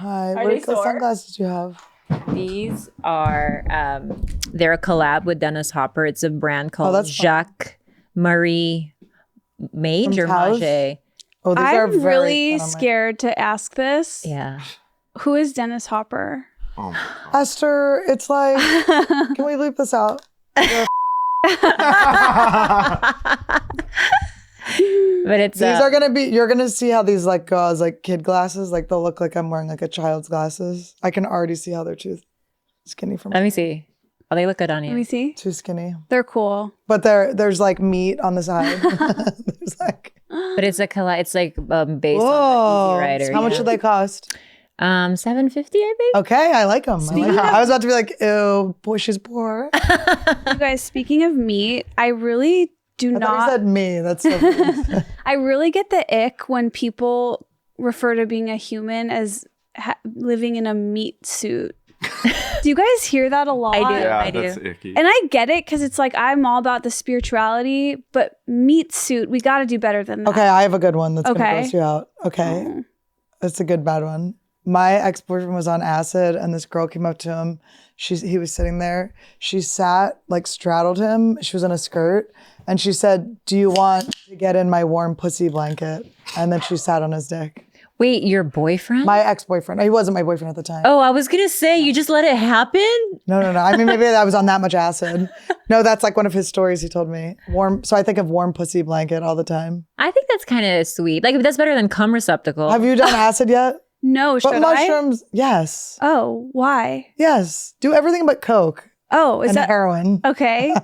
Hi. Are What they sore? sunglasses do you have? These are, they're a collab with Dennis Hopper. It's a brand called Jacques Marie Mage or Mage. Oh, these are I'm very really scared to ask this. Yeah. Who is Dennis Hopper? Oh my God. Esther, it's like, can we leave this out? But it's These are gonna be, you're gonna see how these like go as like kid glasses, like they'll look like I'm wearing like a child's glasses. I can already see how they're too skinny for me. let me see. Oh, they look good on you. Let me see. Too skinny. They're cool. But there's like meat on the side. There's like, But it's a collab. It's like based whoa. on Easy Rider. How much do they cost? $750, I think. Okay, I like them. I was about to be like, ew, boy, she's poor. You guys, speaking of meat, I really do I thought not. you said me. That's so funny. I really get the ick when people refer to being a human as living in a meat suit. Do you guys hear that a lot? I do. Yeah, I do. that's icky. And I get it because it's like I'm all about the spirituality, but meat suit, we got to do better than that. Okay, I have a good one that's gonna Okay. gross you out. Okay, that's a good bad one. My ex-boyfriend was on acid, and this girl came up to him. He was sitting there. She sat, like straddled him. She was in a skirt, and she said, "Do you want to get in my warm pussy blanket?" And then she sat on his dick. Wait, your boyfriend? My ex-boyfriend. He wasn't my boyfriend at the time. Oh, I was going to say, you just let it happen? No. I mean, maybe I was on that much acid. No, that's like one of his stories he told me. So I think of warm pussy blanket all the time. I think that's kind of sweet. Like, that's better than cum receptacle. Have you done acid yet? No, should But mushrooms, yes. Oh, why? Yes. Do everything but coke Oh, is and that heroin. okay?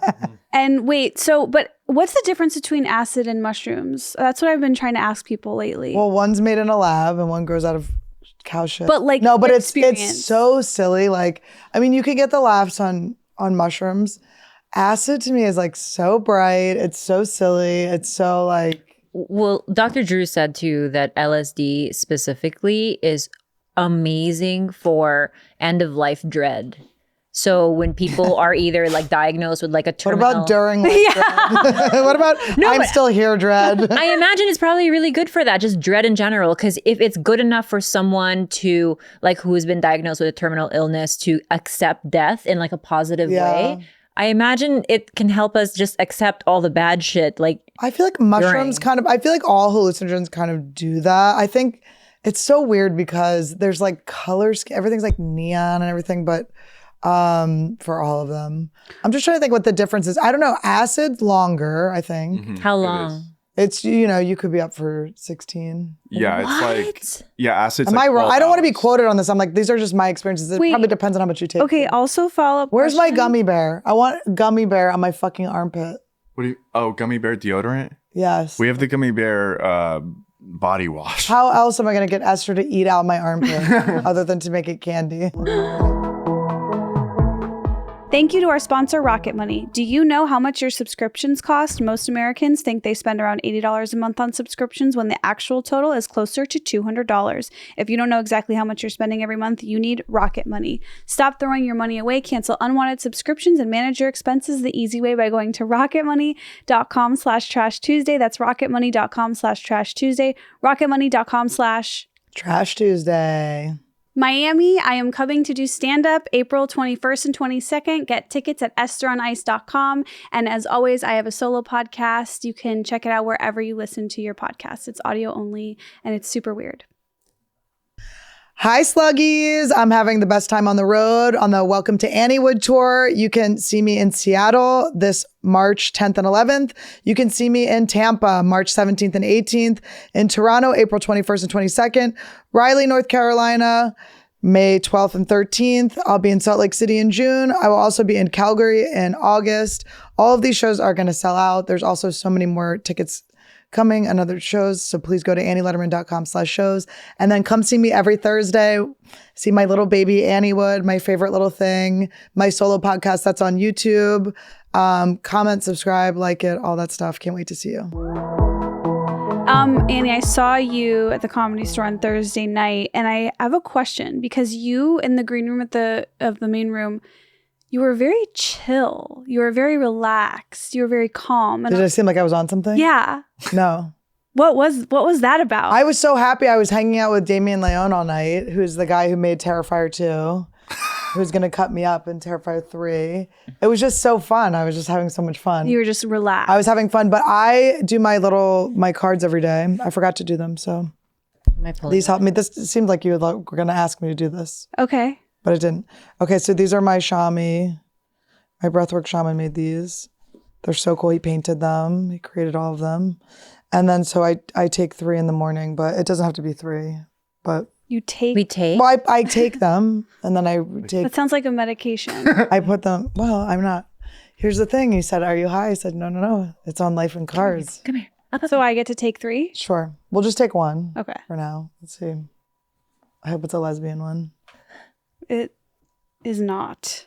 And wait, but what's the difference between acid and mushrooms? That's what I've been trying to ask people lately. Well, one's made in a lab and one grows out of cow shit. But, like, no, but experience. it's so silly. Like, I mean, you can get the laughs on mushrooms. Acid to me is like so bright. It's so silly. It's so like. Well, Dr. Drew said too that LSD specifically is amazing for end of life dread. So when people are either like diagnosed with like a What terminal. about during? Like, dread? What about I'm still here, dread? I imagine it's probably really good for that, just dread in general. Because if it's good enough for someone to like who's been diagnosed with a terminal illness to accept death in like a positive way, I imagine it can help us just accept all the bad shit. Like I feel like mushrooms I feel like all hallucinogens kind of do that. I think it's so weird because there's like colors, everything's like neon and everything, but for all of them. I'm just trying to think what the difference is. I don't know. Acid's longer, I think. how long? It's, you could be up for 16. Yeah, it's like, acid's Am like I wrong? 12 I don't want to be hours. quoted on this. I'm like, these are just my experiences. It Wait. probably depends on how much you take. Okay, also follow up. Where's my question. gummy bear? I want gummy bear on my fucking armpit. What do you? Oh, gummy bear deodorant. Yes. We have the gummy bear body wash. How else am I going to get Esther to eat out my armpit other than to make it candy? Thank you to our sponsor, Rocket Money. Do you know how much your subscriptions cost? Most Americans think they spend around $80 a month on subscriptions when the actual total is closer to $200. If you don't know exactly how much you're spending every month, you need Rocket Money. Stop throwing your money away, cancel unwanted subscriptions, and manage your expenses the easy way by going to rocketmoney.com/Trash Tuesday. That's rocketmoney.com/Trash Tuesday. rocketmoney.com/ Trash Tuesday. Miami, I am coming to do stand-up April 21st and 22nd. Get tickets at estheronIce.com. And as always, I have a solo podcast. You can check it out wherever you listen to your podcast. It's audio only, and it's super weird. Hi, Sluggies. I'm having the best time on the road on the Welcome to Anniewood tour. You can see me in Seattle this March 10th and 11th. You can see me in Tampa, March 17th and 18th. In Toronto, April 21st and 22nd. Raleigh, North Carolina, May 12th and 13th. I'll be in Salt Lake City in June. I will also be in Calgary in August. All of these shows are going to sell out. There's also so many more tickets coming and other shows. So please go to AnnieLetterman.com/shows and then come see me every Thursday. See my little baby Annie Wood, my favorite little thing, my solo podcast that's on YouTube. Comment, subscribe, like it, all that stuff. Can't wait to see you. Annie, I saw you at the Comedy Store on Thursday night, and I have a question because you in the green room of the main room, you were very chill. You were very relaxed. You were very calm. And Did I seem like I was on something? yeah. No. What was that about? I was so happy. I was hanging out with Damien Leone all night, who's the guy who made Terrifier 2, who's going to cut me up in Terrifier 3. It was just so fun. I was just having so much fun. You were just relaxed. I was having fun, but I do my cards every day. I forgot to do them, so these helped me. This seemed like you were going to ask me to do this. Okay. But it didn't. Okay, so these are my Shami. My breathwork shaman made these. They're so cool. He painted them. He created all of them. And then so I take 3 in the morning, but it doesn't have to be 3. But We take? well, I take them and then I take. That sounds like a medication. I put them. Well, I'm not. Here's the thing. He said, "Are you high?" I said, "No. It's on Life and Cars." Come here. So I get to take 3? Sure. We'll just take 1. Okay. For now. Let's see. I hope it's a lesbian one. It is not.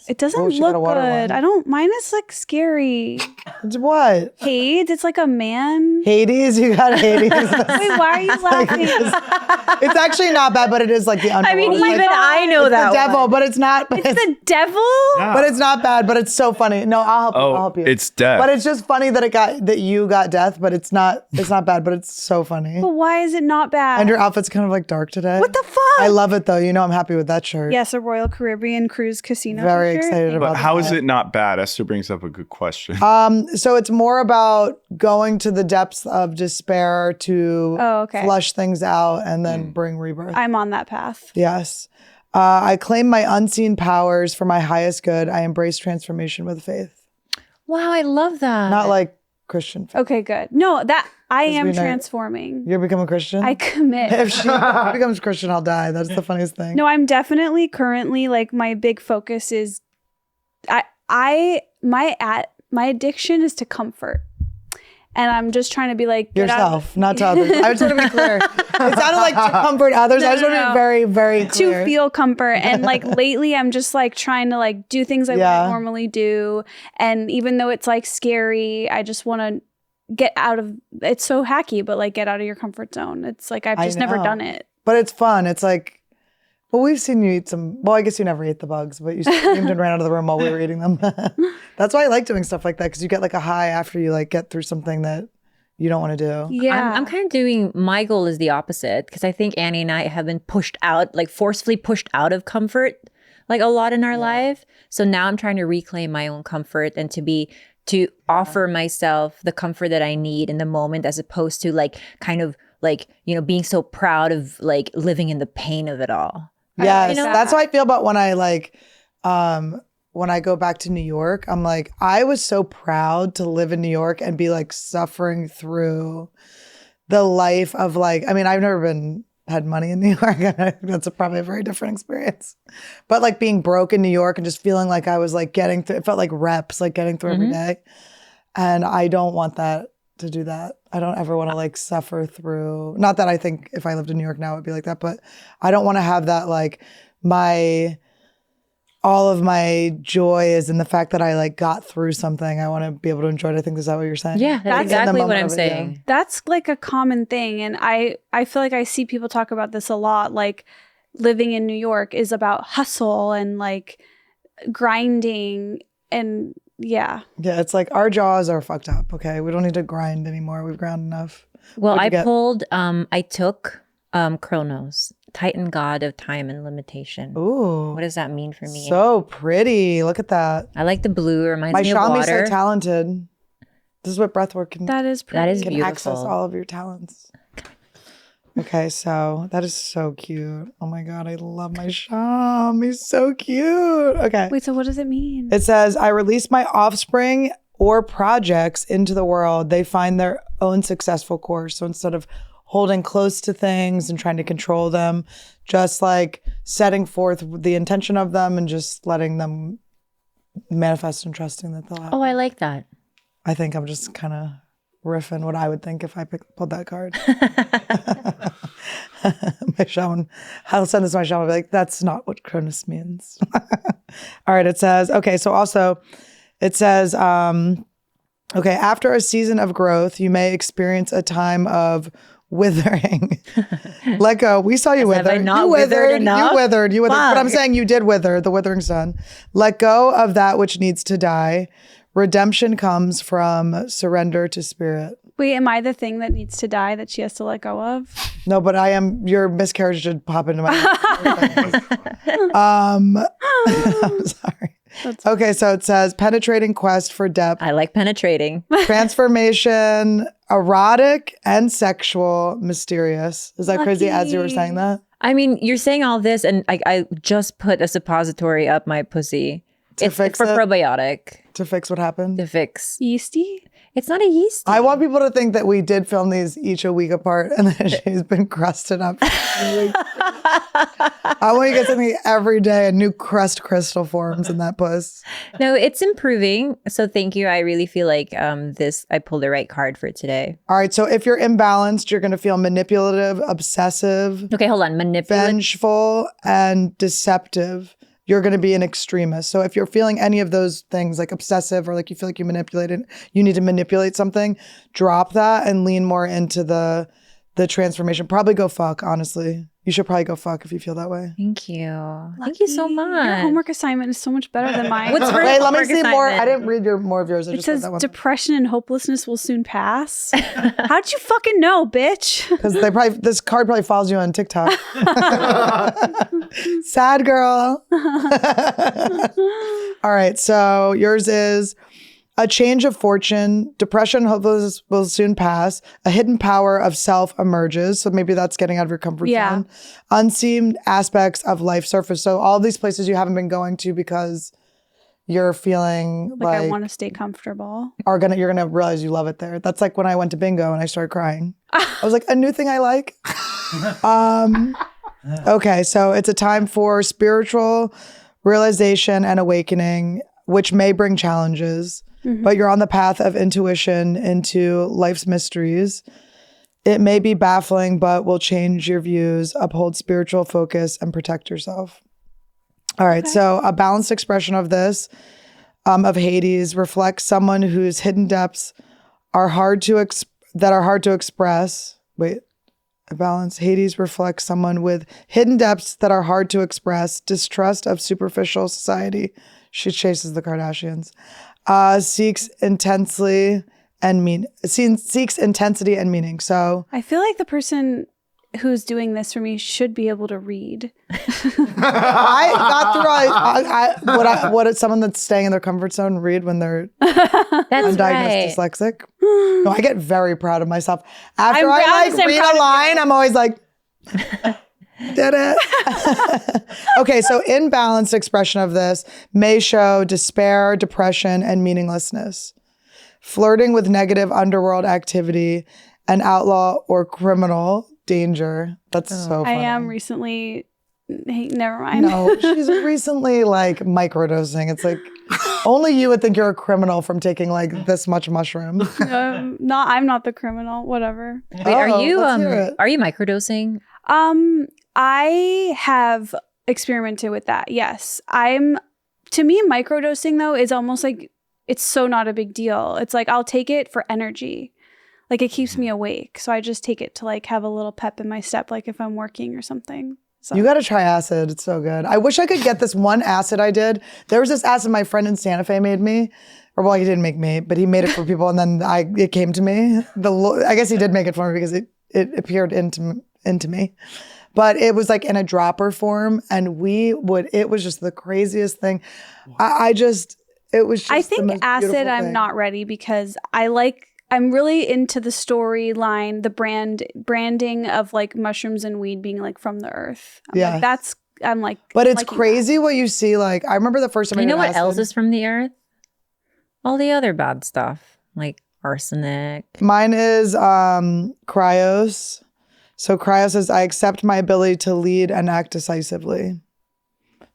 It doesn't Oh, she got look a water good. one. Mine is like scary. It's what? Hades, it's like a man. Hades? You got Hades. Wait, why are you laughing? It's actually not bad, but it is like the underworld. I mean, It's like even I know that the devil, one. but it's not. But It's the devil? Yeah. but it's not bad, but it's so funny. No, I'll help you. I'll help you. It's death. But it's just funny that you got death, but it's not bad, but it's so funny. But why is it not bad? And your outfit's kind of like dark today. What the fuck? I love it though. You know I'm happy with that shirt. Yes, a Royal Caribbean Cruise Casino. Very t-shirt. excited about But how is that. it not bad? Esther brings up a good question. So it's more about going to the depths of despair to flush things out and then bring rebirth. I'm on that path. Yes. I claim my unseen powers for my highest good. I embrace transformation with faith. Wow, I love that. Not like Christian faith. Okay, good. No, that I am we know- transforming. You're becoming a Christian? I commit. If she becomes Christian, I'll die. That's the funniest thing. No, I'm definitely currently like my big focus is my addiction is to comfort. And I'm just trying to be like get yourself, not to others. I just want to be clear. It sounded like to comfort others. I just want to be very, very clear. To feel comfort. And like lately I'm just like trying to like do things I wouldn't normally do. And even though it's like scary, I just want to get out of it's so hacky, but like get out of your comfort zone. It's like I've just never done it. But it's fun. It's like, well, we've seen you eat some, well, I guess you never ate the bugs, but you screamed and ran out of the room while we were eating them. That's why I like doing stuff like that, because you get like a high after you like get through something that you don't want to do. Yeah. I'm kind of doing, my goal is the opposite, because I think Annie and I have been pushed out, like forcefully pushed out of comfort, like a lot in our life. So now I'm trying to reclaim my own comfort and to offer myself the comfort that I need in the moment, as opposed to like kind of like, you know, being so proud of like living in the pain of it all. Yes, You know? that's how I feel about when I like, when I go back to New York. I'm like, I was so proud to live in New York and be like suffering through the life of like, I mean, I've never had money in New York. That's probably a very different experience. But like being broke in New York and just feeling like I was like getting through, it felt like reps, like getting through every day. And I don't want that to do that. I don't ever want to like suffer through, not that I think if I lived in New York now it would be like that, but I don't want to have that like all of my joy is in the fact that I like got through something. I want to be able to enjoy it. I think is that what you're saying? Yeah, that's In the exactly what moment I'm of it, saying. yeah. That's like a common thing. And I feel like I see people talk about this a lot. Like living in New York is about hustle and like grinding and yeah. Yeah, it's like our jaws are fucked up. Okay, we don't need to grind anymore. We've ground enough. Well, What'd you get? I took Chronos, Titan God of Time and Limitation. Ooh, What does that mean for me? so pretty. Look at that. I like the blue. It reminds My me of Shami's water. so talented. This is what breathwork can That is pretty. That is can access beautiful. all of your talents. Okay, so that is so cute. Oh my God, I love my Sham. He's so cute. Okay. Wait, so what does it mean? It says, I release my offspring or projects into the world. They find their own successful course. So instead of holding close to things and trying to control them, just like setting forth the intention of them and just letting them manifest and trusting that they'll happen. Oh, I like that. I think I'm just kind of riffing what I would think if I pulled that card. My shaman, I'll send this to my shaman. I'll be like, that's not what Cronus means. All right, it says, okay, so also it says, okay, after a season of growth, you may experience a time of withering. Let go. We saw you Have I wither. not You withered enough? You withered. You withered. But I'm Fuck. saying you did wither, the withering sun. Let go of that which needs to die. Redemption comes from surrender to spirit. Wait, am I the thing that needs to die that she has to let go of? No, but I am. Your miscarriage should pop into my I'm sorry. Okay, so it says penetrating quest for depth. I like penetrating. Transformation, erotic and sexual, mysterious. Is that crazy as you were saying that? I mean, you're saying all this, and I just put a suppository up my pussy. It's for probiotic. To fix what happened? To fix. Yeasty? It's not a yeast. I want people to think that we did film these each a week apart and that she's been crusted up for 2 weeks. I want you to get something every day, a new crust crystal forms in that puss. No, it's improving. So thank you. I really feel like I pulled the right card for today. All right. So if you're imbalanced, you're going to feel manipulative, obsessive. Okay, hold on. Vengeful and deceptive. You're going to be an extremist. So if you're feeling any of those things like obsessive or like you feel like you need to manipulate something, drop that and lean more into the transformation. Probably go fuck, honestly. You should probably go fuck if you feel that way. Thank you. Thank you so much. Your homework assignment is so much better than mine. What's Wait, let me see more. I didn't read more of yours. I It just read says that one. depression and hopelessness will soon pass. How'd you fucking know, bitch? Because this card probably follows you on TikTok. Sad girl. All right, so yours is a change of fortune, depression, hopelessness will soon pass, a hidden power of self emerges. So maybe that's getting out of your comfort zone. Unseen aspects of life surface. So all these places you haven't been going to because you're feeling like I want to stay comfortable. you're gonna realize you love it there. That's like when I went to bingo and I started crying. I was like, a new thing I like. Okay, so it's a time for spiritual realization and awakening, which may bring challenges. But you're on the path of intuition into life's mysteries. It may be baffling, but will change your views, uphold spiritual focus, and protect yourself. All right, so a balanced expression of this, of Hades, reflects someone whose hidden depths are hard to express. Wait, a balance. Hades reflects someone with hidden depths that are hard to express, distrust of superficial society. She chases the Kardashians. Seeks intensity and meaning. So I feel like the person who's doing this for me should be able to read. I got through what is someone that's staying in their comfort zone read when they're undiagnosed dyslexic. No, I get very proud of myself. After I read a line, I'm always like, did it? Okay, so imbalanced expression of this may show despair, depression, and meaninglessness. Flirting with negative underworld activity, an outlaw or criminal danger. That's so funny. I am recently, hey, never mind. No, she's recently like microdosing. It's like only you would think you're a criminal from taking like this much mushroom. I'm not the criminal, whatever. Wait, are you microdosing? I have experimented with that. Yes. To me, microdosing though is almost like, it's so not a big deal. It's like, I'll take it for energy. Like it keeps me awake. So I just take it to like have a little pep in my step, like if I'm working or something. So. You got to try acid. It's so good. I wish I could get this one acid I did. There was this acid my friend in Santa Fe made me. Or well, he didn't make me, but he made it for people. And then it came to me. I guess he did make it for me because it appeared into me. But it was like in a dropper form, and it was just the craziest thing. I think acid, I'm not ready because I'm really into the storyline, the branding of like mushrooms and weed being like from the earth. But it's crazy what you see. Like, I remember the first time I know what else is from the earth? All the other bad stuff, like arsenic. Mine is Cryos. So Cryos says, I accept my ability to lead and act decisively.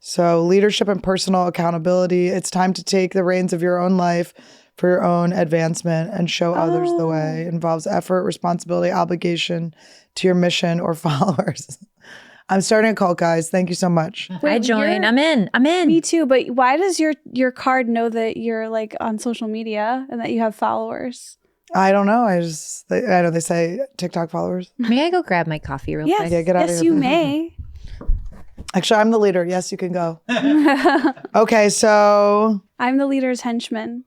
So leadership and personal accountability. It's time to take the reins of your own life for your own advancement and show others the way. It involves effort, responsibility, obligation to your mission or followers. I'm starting a cult, guys. Thank you so much. I join. I'm in. Me too. But why does your card know that you're like on social media and that you have followers? I don't know. I know they say TikTok followers. May I go grab my coffee real quick? Yeah, get out of here. Yes, you may. Actually, I'm the leader. Yes, you can go. Okay, so I'm the leader's henchman.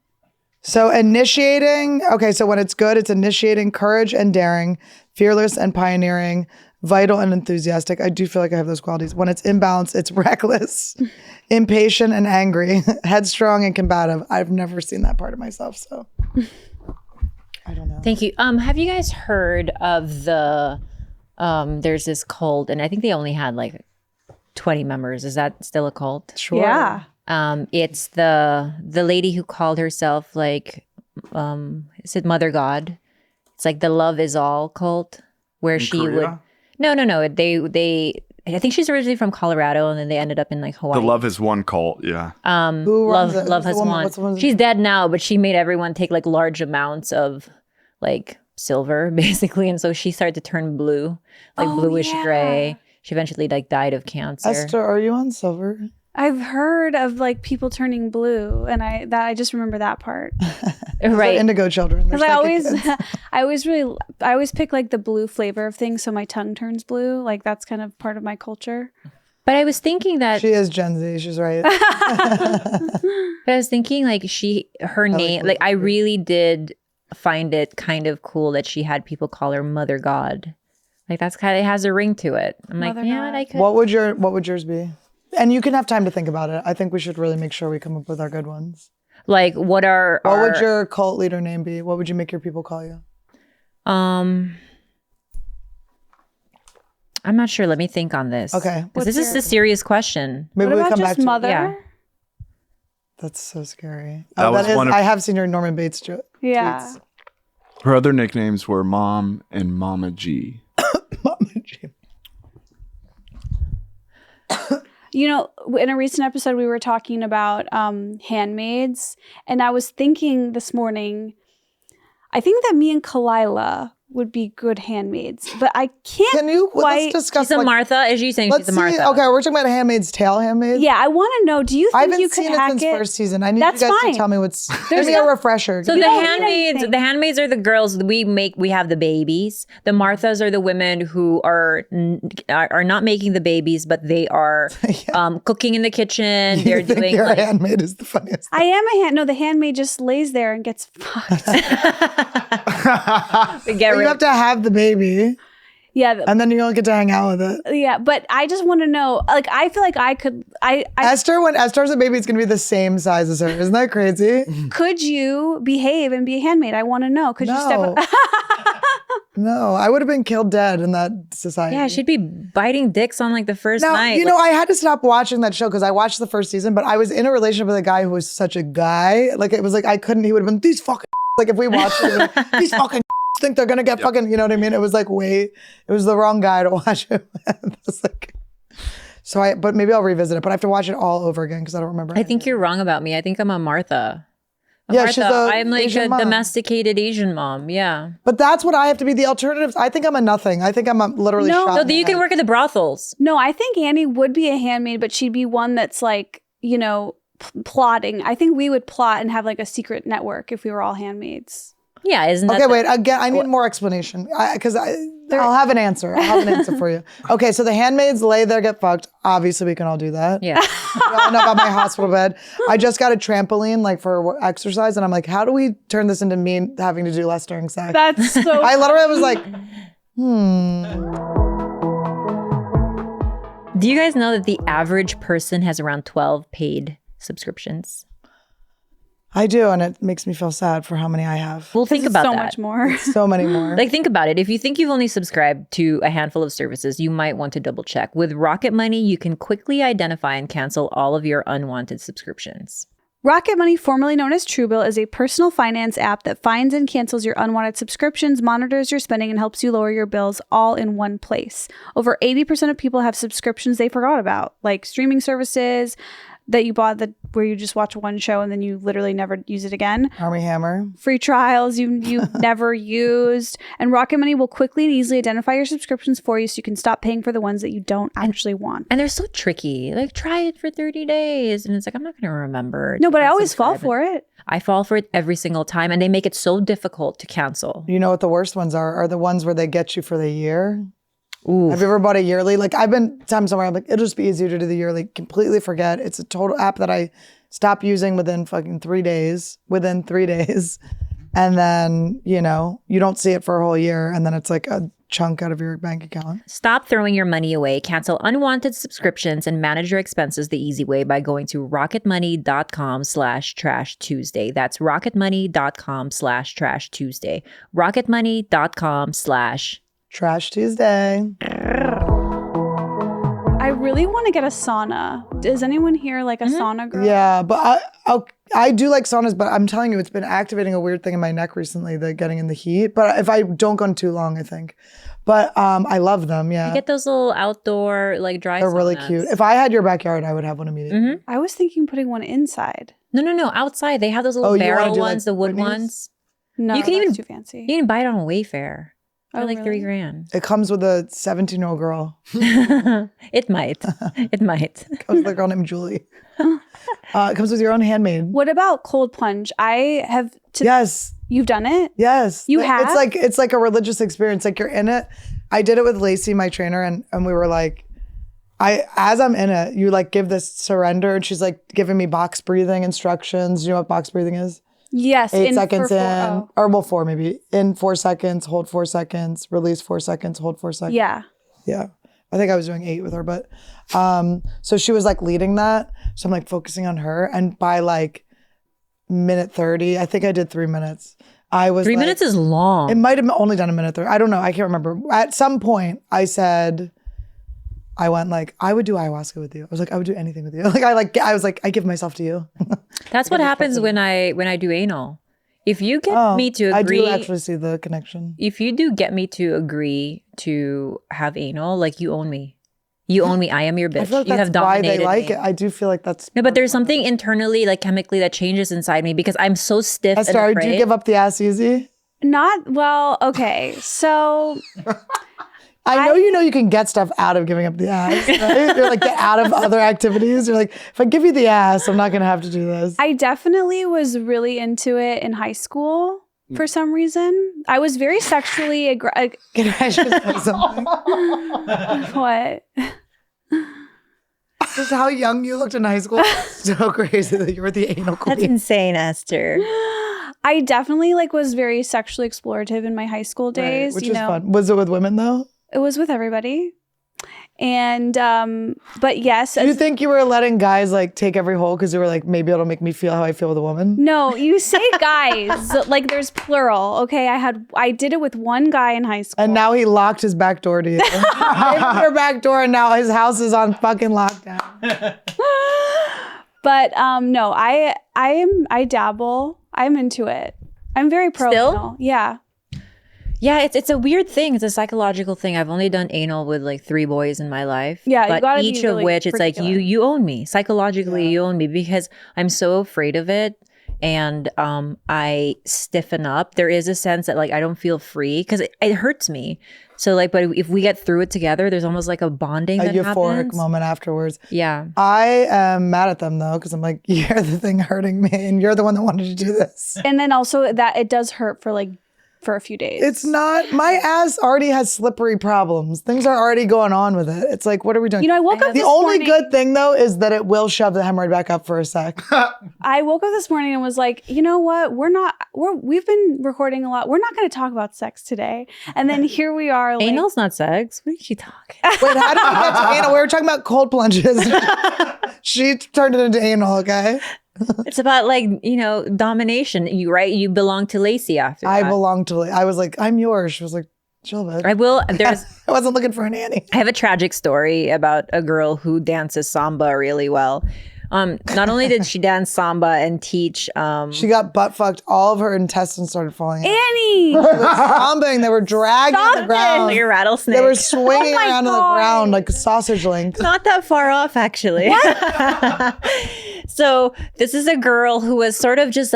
So initiating, okay, so when it's good, it's initiating, courage and daring, fearless and pioneering, vital and enthusiastic. I do feel like I have those qualities. When it's imbalanced, it's reckless, impatient and angry, headstrong and combative. I've never seen that part of myself, so I don't know. Thank you. Have you guys heard of the, there's this cult, and I think they only had like 20 members. Is that still a cult? Sure. Yeah. It's the lady who called herself like, is it Mother God? It's like the Love Is All cult, where she Korea? would. No. They. I think she's originally from Colorado, and then they ended up in like Hawaii. The Love Is One cult, yeah. Who runs it? Love Who's has the woman? won. What's the woman's She's name? dead now, but she made everyone take like large amounts of like silver, basically, and so she started to turn blue, like bluish gray. She eventually like died of cancer. Esther, are you on silver? I've heard of like people turning blue, and I just remember that part. Right. Indigo children. They're Because psychic kids. I always pick like the blue flavor of things, so my tongue turns blue. Like that's kind of part of my culture. But I was thinking that She is Gen Z. She's right. But I was thinking like her name, like I really did find it kind of cool that she had people call her Mother God. Like that's kind of, it has a ring to it. I'm like, Mother yeah, God. I could. What would yours be? And you can have time to think about it. I think we should really make sure we come up with our good ones. Like what would your cult leader name be? What would you make your people call you? I'm not sure. Let me think on this. Okay. Because this is a serious question. Maybe What we about come back just to mother? Yeah. That's so scary. That was one of- I have seen your Norman Bates Yeah. tweets. Her other nicknames were Mom and Mama G. Mama G. You know, in a recent episode, we were talking about handmaids, and I was thinking this morning, I think that me and Khalyla would be good handmaids, but I can't. Can you quite. let's discuss? She's a Martha. Is she saying Let's she's a Martha? see. Okay, we're talking about Handmaid's Tale. Handmaid. Yeah, I want to know. Do you I think haven't you could seen it hack since it? first season. I need That's you guys fine. to tell me what's. Give There's me a refresher. So Give the me- don't need handmaids, anything. the handmaids are the girls we have the babies. The Marthas are the women who are not making the babies, but they are cooking in the kitchen. You They're think doing your like, handmaid is the funniest. I am a hand. No, the handmaid just lays there and gets fucked. get You rid. have to have the baby, Yeah, and then you don't get to hang out with it. yeah. But I just want to know. Like, I feel like I could. I When Esther's a baby, it's gonna be the same size as her. Isn't that crazy? could you behave and be a handmaid? I want to know. Could you step No. up? No, I would have been killed dead in that society. Yeah, she'd be biting dicks on like the first Now, night. you know, I had to stop watching that show because I watched the first season, but I was in a relationship with a guy who was such a guy. Like, it was like, he would have been, these fucking like, if we watched it, like, these fucking think they're gonna get fucking, you know what I mean? It was like, it was the wrong guy to watch it with. It was like, but maybe I'll revisit it, but I have to watch it all over again because I don't remember. I think you're wrong about me. I think I'm a Martha. Yeah, she's I'm like Asian a mom. domesticated Asian mom. Yeah. But that's what I have to be. The alternatives, I think I'm a nothing. I think I'm literally No. shot So in the you can head. work at the brothels. No, I think Annie would be a handmaid, but she'd be one that's like, you know, plotting. I think we would plot and have like a secret network if we were all handmaids. Yeah, isn't that Okay, wait. Again, I need more explanation because I'll have an answer. I'll have an answer for you. Okay, so the handmaids lay there, get fucked. Obviously, we can all do that. Yeah. We all know about my hospital bed. I just got a trampoline like for exercise, and I'm like, how do we turn this into me having to do less during sex? That's so. I literally was like, Do you guys know that the average person has around 12 paid subscriptions? I do, and it makes me feel sad for how many I have. Well, think it's about so that. much more. So many more. Like, think about it. If you think you've only subscribed to a handful of services, you might want to double check. With Rocket Money, you can quickly identify and cancel all of your unwanted subscriptions. Rocket Money, formerly known as Truebill, is a personal finance app that finds and cancels your unwanted subscriptions, monitors your spending, and helps you lower your bills all in one place. Over 80% of people have subscriptions they forgot about, like streaming services that you bought where you just watch one show and then you literally never use it again. Army Hammer. Free trials you never used. And Rocket Money will quickly and easily identify your subscriptions for you so you can stop paying for the ones that you don't actually want. And they're so tricky. Like, try it for 30 days. And it's like, I'm not going to remember. No, but to I always fall unsubscribe. for it. I fall for it every single time. And they make it so difficult to cancel. You know what the worst ones are the ones where they get you for the year. Ooh. Have you ever bought a yearly? Like, I've been time somewhere, I'm like, it'll just be easier to do the yearly. Completely forget. It's a total app that I stop using within fucking 3 days, and then, you don't see it for a whole year, and then it's like a chunk out of your bank account. Stop throwing your money away. Cancel unwanted subscriptions and manage your expenses the easy way by going to rocketmoney.com/Trash Tuesday. That's rocketmoney.com/Trash Tuesday. rocketmoney.com/Trash Tuesday. I really want to get a sauna. Does anyone here like a sauna girl? Yeah, but I do like saunas, but I'm telling you, it's been activating a weird thing in my neck recently, the getting in the heat. But if I don't go in too long, I think. But I love them, yeah. You get those little outdoor, like dry They're saunas. really cute. If I had your backyard, I would have one immediately. I was thinking putting one inside. No, outside. They have those little barrel ones, the wood ones. No, you can that's even too fancy. You can buy it on Wayfair. For like really? $3,000. It comes with a 17-year-old girl. It might. It might. It comes with a girl named Julie. It comes with your own Handmaid. What about cold plunge? I have. Yes. You've done it? Yes. You have? It's like a religious experience. Like you're in it. I did it with Lacey, my trainer, and we were like, as I'm in it, you like give this surrender, and she's like giving me box breathing instructions. You know what box breathing is? Yes. 8 seconds in, or 4 maybe. In 4 seconds, hold 4 seconds, release 4 seconds, hold 4 seconds. Yeah. Yeah. I think I was doing 8 with her, but so she was like leading that. So I'm like focusing on her. And by like minute 30, I think I did 3 minutes. I was 3 minutes is long. It might have only done a minute 30. I don't know. I can't remember. At some point I went like, I would do ayahuasca with you. I was like, I would do anything with you. I was like, I give myself to you. That's what happens when I do anal. If you get me to agree, I do actually see the connection. If you do get me to agree to have anal, like you own me. You own me. I am your bitch. I feel like you that's have dominated why they like me. it. I do feel like that's No, but there's something internally, like chemically, that changes inside me because I'm so stiff and afraid. Do you give up the ass easy? Okay. So I know you can get stuff out of giving up the ass, right? You're like, get out of other activities. You're like, if I give you the ass, I'm not going to have to do this. I definitely was really into it in high school for some reason. I was very sexually aggressive. Can I just say something? What? Just how young you looked in high school. So crazy that you were the anal queen. That's insane, Esther. I definitely was very sexually explorative in my high school days. Right, which is fun. Was it with women though? It was with everybody. And, but yes. Do you think you were letting guys take every hole because you were like, maybe it'll make me feel how I feel with a woman? No, you say guys, there's plural. Okay. I did it with one guy in high school. And now he locked his back door to you. Your back door, and now his house is on fucking lockdown. But, no, I dabble. I'm into it. I'm very pro. Still? Yeah. Yeah, it's a weird thing. It's a psychological thing. I've only done anal with 3 boys in my life. Yeah, but you gotta each be of really which it's particular. you own me. Psychologically, you own me because I'm so afraid of it, and I stiffen up. There is a sense that I don't feel free because it hurts me. So but if we get through it together, there's almost a bonding that euphoric happens. moment afterwards. Yeah. I am mad at them though because I'm like, you're the thing hurting me, and you're the one that wanted to do this. And then also that it does hurt for a few days. It's not, my ass already has slippery problems. Things are already going on with it. It's like, what are we doing? I woke up The this only morning. good thing though is that it will shove the hemorrhoid back up for a sec. I woke up this morning and was like, you know what? We've been recording a lot. We're not going to talk about sex today. And then here we are. Anal's not sex. What is she talking? Wait, how did we get to anal? We were talking about cold plunges. She turned it into anal, okay? It's about domination. You belong to Lacey after I that. belong to, I was like, I'm yours. She was like, chill, bitch. I will. There's. I wasn't looking for a nanny. I have a tragic story about a girl who dances Samba really well. Not only did she dance Samba and teach, She got butt fucked. All of her intestines started falling out. Annie! They were stomping. They were dragging Stop the ground. like a rattlesnake. They were swinging Oh my around on the God. ground like sausage links. Not that far off, actually. So this is a girl who was sort of just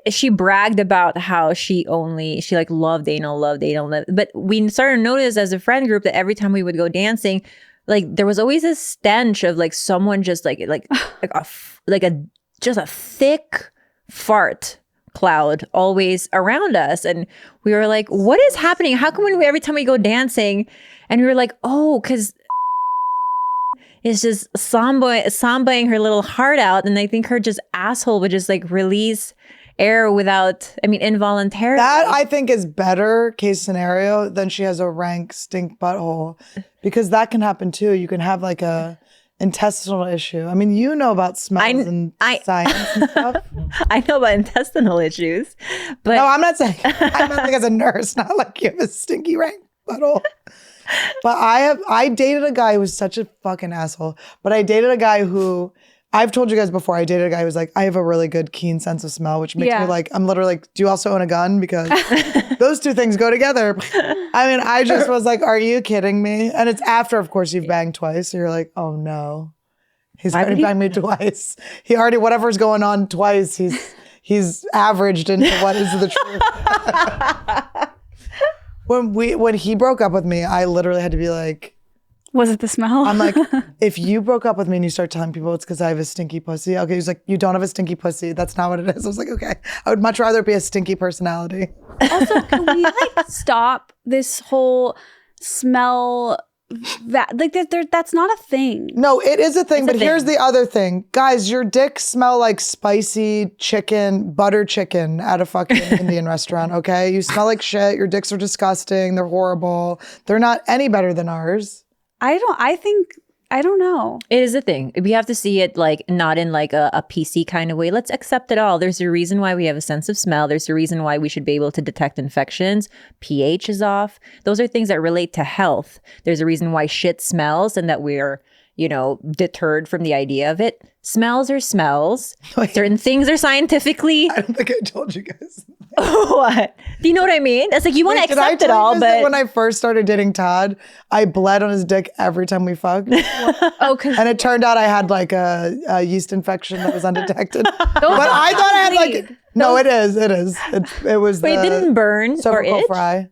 she bragged about how she loved anal. But we started to notice as a friend group that every time we would go dancing, there was always a stench of someone just just a thick fart cloud always around us. And we were like, what is happening? How come every time we go dancing, and we were like, oh, because is just sambaing her little heart out, and I think her just asshole would just like release air involuntarily. That I think is better case scenario than she has a rank stink butthole, because that can happen too. You can have like a intestinal issue. I mean, you know about smells and science and stuff. I know about intestinal issues, but no, I'm not saying. I meant like as a nurse, not like you have a stinky rank butthole. But I dated a guy who was such a fucking asshole. But I dated a guy who, I've told you guys before, I dated a guy who was like, I have a really good keen sense of smell, which makes me like, I'm literally like, do you also own a gun? Because those two things go together. I mean, I just was like, are you kidding me? And it's after, of course, you've banged twice. So you're like, oh no. He's already banged me twice. He already, whatever's going on twice, he's averaged into what is the truth. When he broke up with me, I literally had to be like, was it the smell? I'm like, if you broke up with me and you start telling people it's because I have a stinky pussy. Okay, he's like, you don't have a stinky pussy. That's not what it is. I was like, okay. I would much rather be a stinky personality. Also, can we like stop this whole smell that like that's not a thing. No, it is a thing, It's a but here's thing. the other thing. Guys, your dicks smell like spicy chicken, butter chicken at a fucking Indian restaurant, okay? You smell like shit. Your dicks are disgusting. They're horrible. They're not any better than ours. I don't know. it is a thing. We have to see it like not in like a PC kind of way. Let's accept it all. There's a reason why we have a sense of smell. There's a reason why we should be able to detect infections. pH is off. Those are things that relate to health. There's a reason why shit smells and that we're, deterred from the idea of it. Smells are smells. Wait. Certain things are scientifically. I don't think I told you guys. What? Do you know what I mean? It's like you want to Wait, did I accept it tell you all, guys that but when I first started dating Todd, I bled on his dick every time we fucked. Oh, because And it turned out I had like a yeast infection that was undetected. But I thought I had like, no, it is. It was but it didn't burn or cervical itch. fry.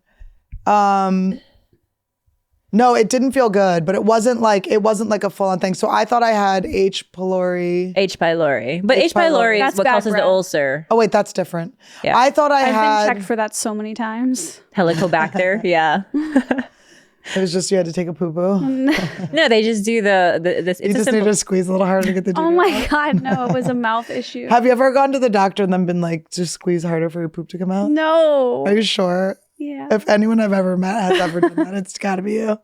No, it didn't feel good, but it wasn't like a full on thing. So I thought I had H. pylori. H. pylori. But H. H. pylori That's is what bad causes the breath. ulcer. Oh wait, that's different. Yeah. I thought I've had. been checked for that so many times. Helicobacter. Yeah. It was just you had to take a poo poo. No, they just do this. You It's a just need simple. to squeeze a little harder to get the. Oh doo-doo my out. God, no, it was a mouth issue. Have you ever gone to the doctor and then been like, just squeeze harder for your poop to come out? No. Are you sure? Yeah. If anyone I've ever met has ever done that, it's got to be you.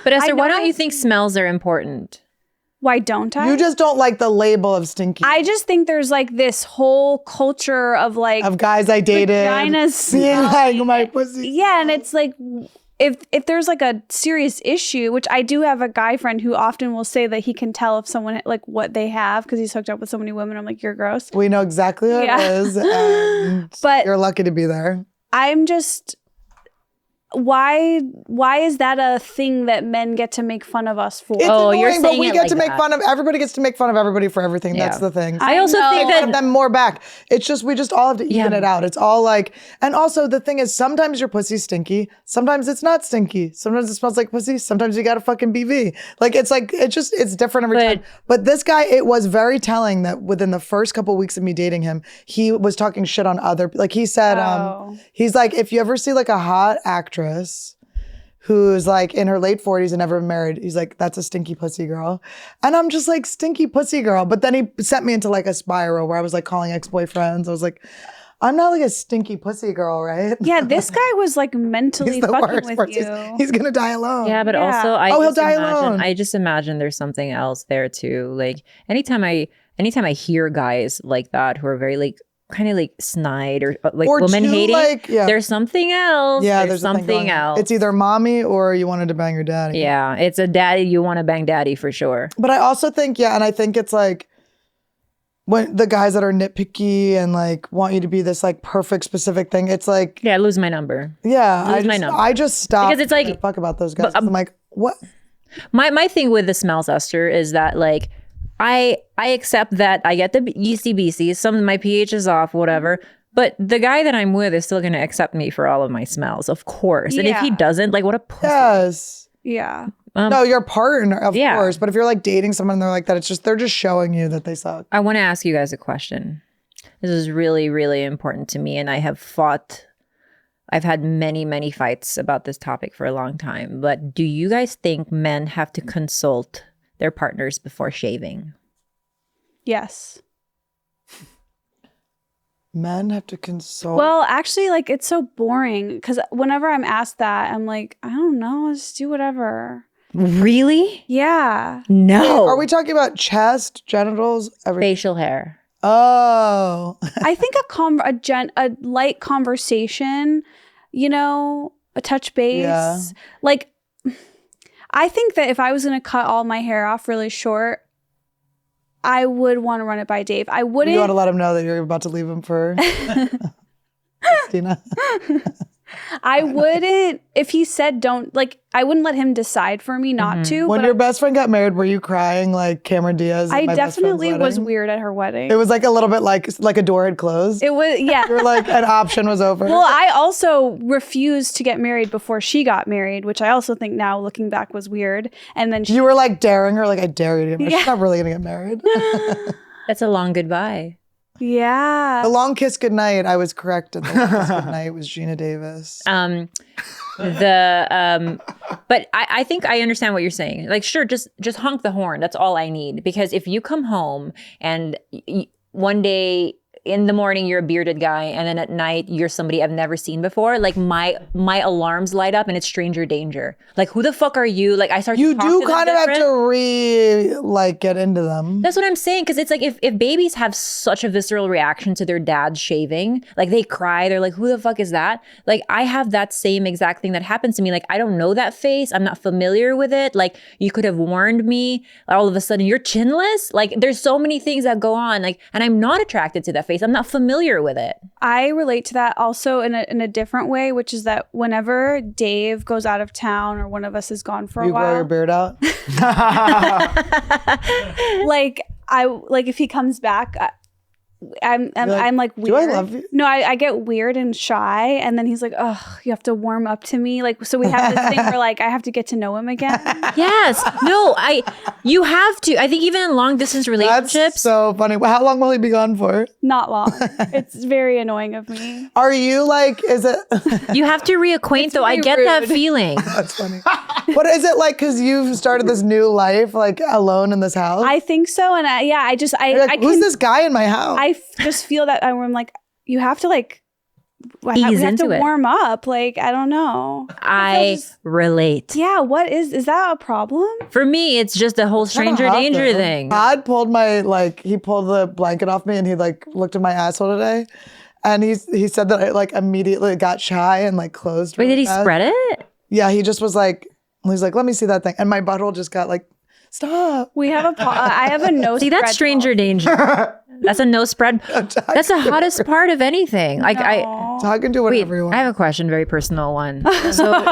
But Esther, why know don't you think smells are important? Why don't I? You just don't like the label of stinky. I just think there's like this whole culture of like Of guys I dated. vaginas Being like, smelling. my pussy. Yeah, and it's like if there's like a serious issue, which I do have a guy friend who often will say that he can tell if someone like what they have because he's hooked up with so many women. I'm like, you're gross. We know exactly what Yeah. it is. And But you're lucky to be there. I'm just why is that a thing that men get to make fun of us for? It's Oh, you're annoying, but saying we it get like to make that. fun of everybody gets to make fun of everybody for everything. Yeah. That's the thing. I also know. think Give that them more back. It's just we just all have to even it out. It's all like, and also the thing is, sometimes your pussy's stinky. Sometimes it's not stinky. Sometimes it smells like pussy. Sometimes you got a fucking BV. It's different every time. But this guy, it was very telling that within the first couple of weeks of me dating him, he was talking shit on other. Like he said, Oh. he's like, if you ever see like a hot actress who's like in her late 40s and never married, he's like, that's a stinky pussy girl. And I'm just like, stinky pussy girl. But then he sent me into like a spiral where I was like calling ex-boyfriends. I was like, I'm not like a stinky pussy girl, right? Yeah, this guy was like mentally He's the fucking worst. with you. He's gonna die alone. Yeah, but Yeah. also Oh, he'll die alone. I just imagine there's something else there too. Like anytime I hear guys like that who are very like kind of like snide or like Or woman too, hating, like, yeah. there's something else. Yeah, there's a thing something going on. else. It's either mommy or you wanted to bang your daddy. Yeah, it's a daddy you want to bang daddy for sure. But I also think, and I think it's like when the guys that are nitpicky and like want you to be this like perfect specific thing, it's like, Yeah, lose my number. yeah, Lose my number. I just stopped. Because it's like- giving a fuck about those guys. I'm like, what? My thing with the smells, Esther, is that like I accept that I get the ECBC, some of my pH is off, whatever. But the guy that I'm with is still going to accept me for all of my smells, of course. And if he Yeah. doesn't, like, what a pussy. Yes. Yeah. No, your partner, of yeah. course. But if you're like dating someone and they're like that, it's just they're just showing you that they suck. I want to ask you guys a question. This is really, really important to me. And I've had many, many fights about this topic for a long time. But do you guys think men have to consult their partners before shaving? Yes. Men have to consult. Well, actually, like, it's so boring because whenever I'm asked that, I'm like, I don't know, just do whatever. Really? Yeah. No. Are we talking about chest, genitals, everything? Facial hair? Oh. I think a light conversation, you know, a touch base. Yeah. Like, I think that if I was going to cut all my hair off really short, I would want to run it by Dave. I wouldn't. You want to let him know that you're about to leave him for Christina. I wouldn't, if he said don't, like, I wouldn't let him decide for me not to. When but your best friend got married, were you crying like Cameron Diaz? I at my best friend's definitely was wedding? weird at her wedding. It was like a little bit like a door had closed. It was, yeah. You were like, an option was over. Well, I also refused to get married before she got married, which I also think now looking back was weird. And then You were like daring her, like, I dare you to get married. Yeah. She's not really going to get married. That's a long goodbye. yeah. The long kiss goodnight, I was corrected. The long kiss goodnight was Gina Davis. But I think I understand what you're saying. Like, sure, just honk the horn. That's all I need. Because if you come home and one day in the morning you're a bearded guy, and then at night you're somebody I've never seen before, like my alarms light up and it's stranger danger. Like, who the fuck are you? Like, I start You to talk do to them kind of have different. to get into them. That's what I'm saying. Because it's like if babies have such a visceral reaction to their dad's shaving, like they cry, they're like, who the fuck is that? Like, I have that same exact thing that happens to me. Like, I don't know that face. I'm not familiar with it. Like, you could have warned me. All of a sudden, you're chinless. Like, there's so many things that go on. Like, and I'm not attracted to that face. I'm not familiar with it. I relate to that also in a different way, which is that whenever Dave goes out of town or one of us is gone for a You grow your while, beard out. like if he comes back, I'm like weird. Do I love you? No, I get weird and shy, and then he's like, "Oh, you have to warm up to me." Like, so we have this thing where like I have to get to know him again. Yes. No, you have to. I think even in long distance relationships. That's so funny. How long will he be gone for? Not long. It's very annoying of me. Are you like, is it? You have to reacquaint, though. I really get that rude. feeling. That's funny. What is it like? Because you've started this new life, like alone in this house. I think so, and You're like, I who's can this guy in my house? just feel that I'm like, you have to like we Ease have to into it. warm up. Like, I don't know. I relate. Yeah, what is that a problem? For me, it's just the whole stranger hot, danger though. thing. Todd pulled he pulled the blanket off me and he like looked at my asshole today. And he said that I like immediately got shy and like closed. Wait, really did he fast. spread it? Yeah, he just was like, he's like, let me see that thing. And my butthole just got like, stop. We have I have a no. See, that's spread stranger danger. That's a no spread. That's the hottest part of anything. Like Todd can do wait, whatever you want. I have a question, very personal one. So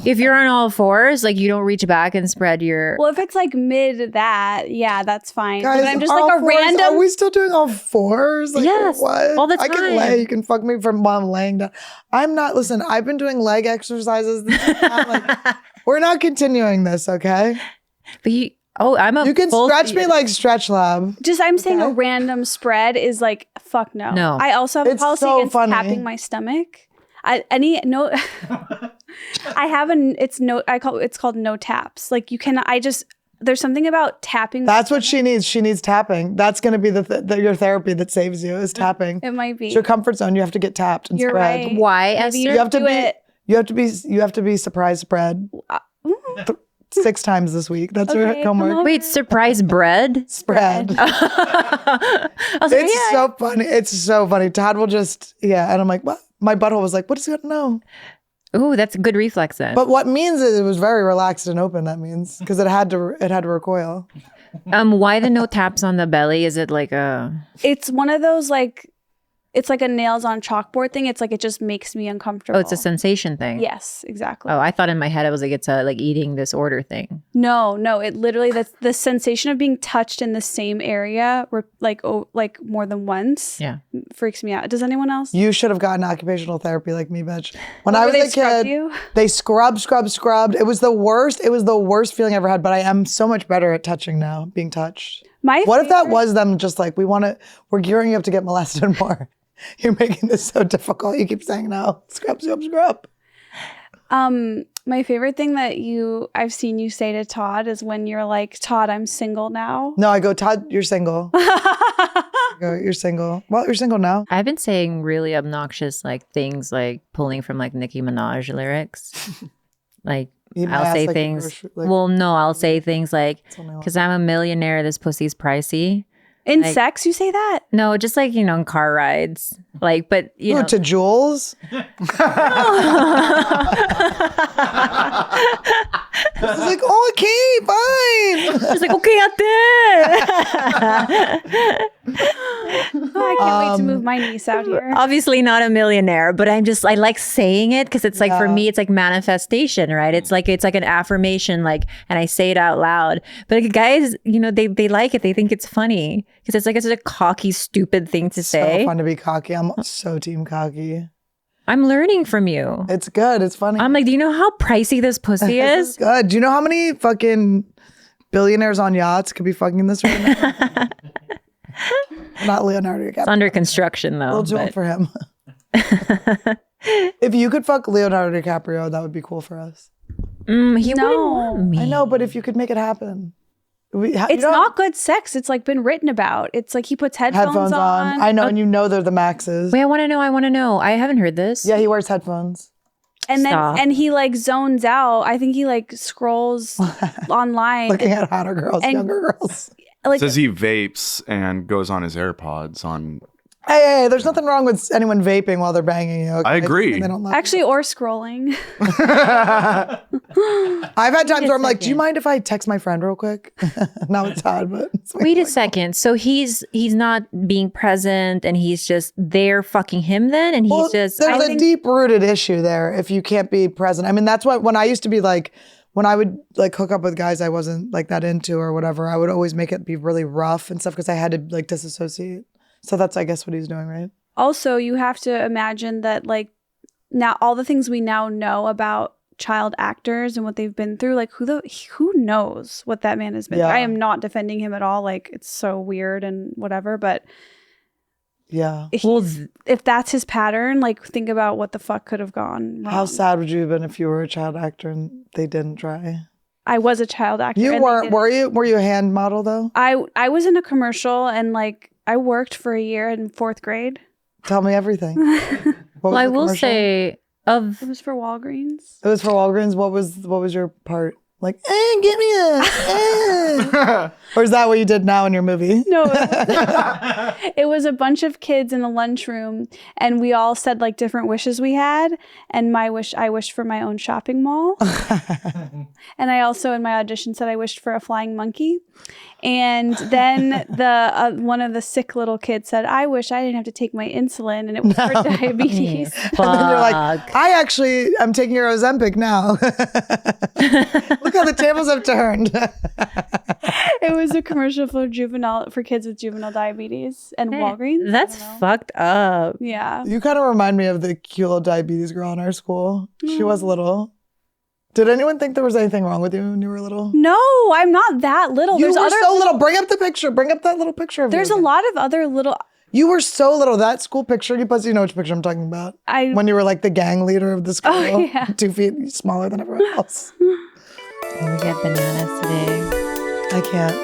if you're on all fours, like you don't reach back and spread your. Well, if it's like mid that, yeah, that's fine. Guys, But I'm just all like a fours, random. Are we still doing all fours? Like, Yes, what? all the I can time. lay. You can fuck me from while I'm laying down. I'm not. Listen, I've been doing leg exercises. We're not continuing this, okay? But I'm a. You can full- stretch me like Stretch Lab. Just I'm saying a random spread is like fuck no. No. I also have a It's policy so against funny. tapping my stomach. I have it's called no taps. Like you can there's something about tapping. That's what she needs. She needs tapping. That's going to be your therapy that saves you is tapping. It might be. It's your comfort zone. You have to get tapped and You're spread. right. Why, Maybe Esther? you You have to do be. it. You have to be surprise spread. 6 times this week. That's your Okay, homework. come on. Wait, surprise bread? Spread. I was like, It's yeah. so funny. It's so funny. Todd will just, and I'm like, what? My butthole was like, what does he got to know? Ooh, that's a good reflex then. But what means is it was very relaxed and open. That means because it had to recoil. Why the no taps on the belly? Is it like a? It's one of those like it's like a nails on chalkboard thing. It's like it just makes me uncomfortable. Oh, it's a sensation thing. Yes, exactly. Oh, I thought in my head it was like it's a like eating disorder thing. No, it literally the sensation of being touched in the same area like more than once. Yeah. Freaks me out. Does anyone else? You should have gotten occupational therapy like me, bitch. When I Where was they a scrubbed kid, you? they scrubbed. It was the worst. It was the worst feeling I ever had. But I am so much better at touching now, being touched. What if that was them just like, we're gearing you up to get molested more. You're making this so difficult. You keep saying no. Scrub. My favorite thing that I've seen you say to Todd is when you're like, Todd, I'm single now. No, I go, Todd, you're single. I go, you're single. Well, you're single now. I've been saying really obnoxious like things like pulling from like Nicki Minaj lyrics. Like I'll say things. I'll say things like, because I'm a millionaire, this pussy's pricey. In like, sex, you say that? No, just like, in car rides. Like, but you know. To Jules? It's like, okay, fine. She's like, okay, I can't wait to move my niece out here. Obviously not a millionaire, but I like saying it because it's like, for me, it's like manifestation, right? It's like an affirmation, like, and I say it out loud. But guys, they like it. They think it's funny because it's like, it's a cocky, stupid thing to say. So fun to be cocky. I'm so team cocky. I'm learning from you. It's good. It's funny. I'm like, do you know how pricey this pussy is? This is good. Do you know how many fucking billionaires on yachts could be fucking this right now? Not Leonardo DiCaprio. It's under construction though. We'll do it for him. If you could fuck Leonardo DiCaprio, that would be cool for us. He wouldn't want me. I know, but if you could make it happen. It's not good sex. It's like been written about. It's like he puts headphones on. I know, and they're the maxes. Wait, I want to know. I haven't heard this. Yeah, he wears headphones. And then he like zones out. I think he like scrolls online. Looking at hotter girls, younger girls. Like, says he vapes and goes on his AirPods on. Hey, there's nothing wrong with anyone vaping while they're banging you. Okay? I agree. They don't like actually, or scrolling. I've had times where I'm like, do you mind if I text my friend real quick? Not with Todd, but wait a second. So he's not being present and he's just there fucking him then? And he's just... There's a deep-rooted issue there if you can't be present. I mean, that's why when I used to be like, when I would like hook up with guys I wasn't like that into or whatever, I would always make it be really rough and stuff because I had to like disassociate. So that's, I guess, what he's doing, right? Also, you have to imagine that like now all the things we now know about child actors and what they've been through, like who knows what that man has been through. I am not defending him at all. Like it's so weird and whatever, but yeah. If that's his pattern, like think about what the fuck could have gone wrong. How sad would you have been if you were a child actor and they didn't try? I was a child actor. You weren't, were you? Were you a hand model though? I was in a commercial and like I worked for a year in 4th grade. Tell me everything. Well, I will say it was for Walgreens. It was for Walgreens. What was your part? Like, get me a. Or is that what you did now in your movie? No, it was a bunch of kids in a lunchroom, and we all said like different wishes we had. And I wished for my own shopping mall. And I also in my audition said I wished for a flying monkey. And then one of the sick little kids said, I wish I didn't have to take my insulin, and it was for diabetes. And then you're like, I'm taking your Ozempic now. Look how the tables have turned. It was a commercial for kids with juvenile diabetes and Walgreens. That's fucked up. Yeah. You kind of remind me of the cute little diabetes girl in our school. She was little. Did anyone think there was anything wrong with you when you were little? No, I'm not that little. You were so little. Bring up the picture. Bring up that little picture of There's you. a lot of other little... You were so little. That school picture you posted, you know which picture I'm talking about. When you were like the gang leader of the school. Oh, yeah. 2 feet smaller than everyone else. Oh, we get bananas today. I can't.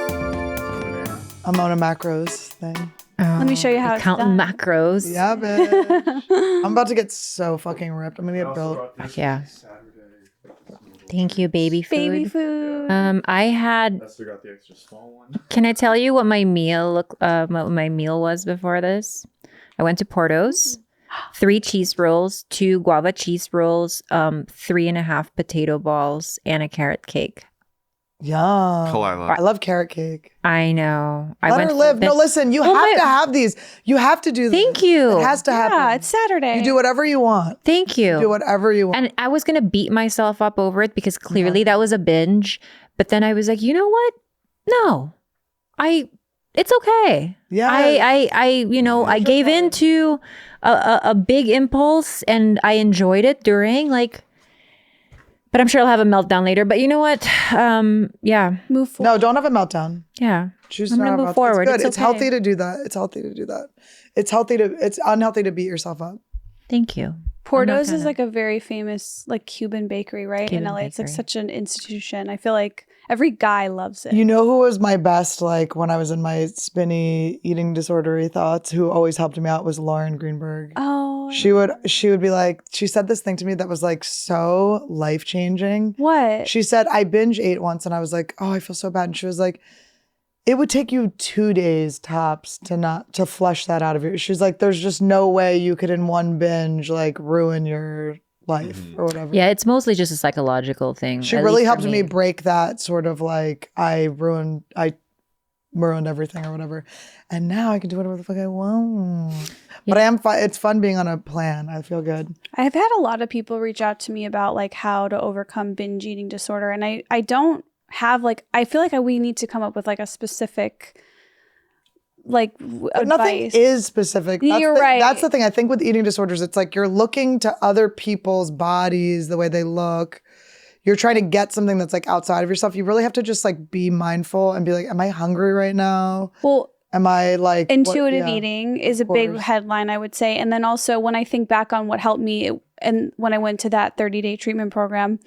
I'm on a macros thing. Let me show you how it's counting done. macros. Yeah, bitch. I'm about to get so fucking ripped. I'm gonna get built. Yeah. Thank you, baby food. Baby food. I had. Esther got the extra small one. Can I tell you what my meal was before this? I went to Porto's. 3 cheese rolls, 2 guava cheese rolls, 3.5 potato balls, and a carrot cake. Yum. Khalyla. I love carrot cake. I know. Let her live. No, listen, you have to have these. You have to do this. Thank you. It has to happen. Yeah, it's Saturday. You do whatever you want. Thank you. Do whatever you want. And I was going to beat myself up over it because clearly that was a binge. But then I was like, you know what? No. It's okay. Yeah. I gave in to a big impulse and I enjoyed it during but I'm sure I'll have a meltdown later. But you know what? Yeah. Move forward. No, don't have a meltdown. Yeah. Choose I'm to gonna not move have forward. It's good. It's It's okay. healthy to do that. It's healthy to do that. It's unhealthy to beat yourself up. Thank you. Porto's is like a very famous like Cuban bakery, right? Cuban in LA. It's like bakery. such an institution. I feel like every guy loves it. You know who was my best, like when I was in my spinny eating disorder thoughts, who always helped me out was Lauren Greenberg. Oh. She would be like, she said this thing to me that was like so life-changing. What? She said, I binge ate once and I was like, oh, I feel so bad. And she was like, it would take you 2 days tops to flush that out of you. She's like, there's just no way you could in one binge like ruin your life or whatever. Yeah, it's mostly just a psychological thing. She at really least for helped me break that sort of like I ruined everything or whatever. And now I can do whatever the fuck I want. But I am fun. It's fun being on a plan. I feel good. I've had a lot of people reach out to me about like how to overcome binge eating disorder. And I don't have like, I feel like we need to come up with like a specific like But nothing advice. is specific. You're right. That's the thing. I think with eating disorders, it's like you're looking to other people's bodies, the way they look. You're trying to get something that's like outside of yourself. You really have to just like be mindful and be like, am I hungry right now? Well, Am I like intuitive eating is a big course. headline, I would say. And then also when I think back on what helped me and when I went to that 30-day treatment program,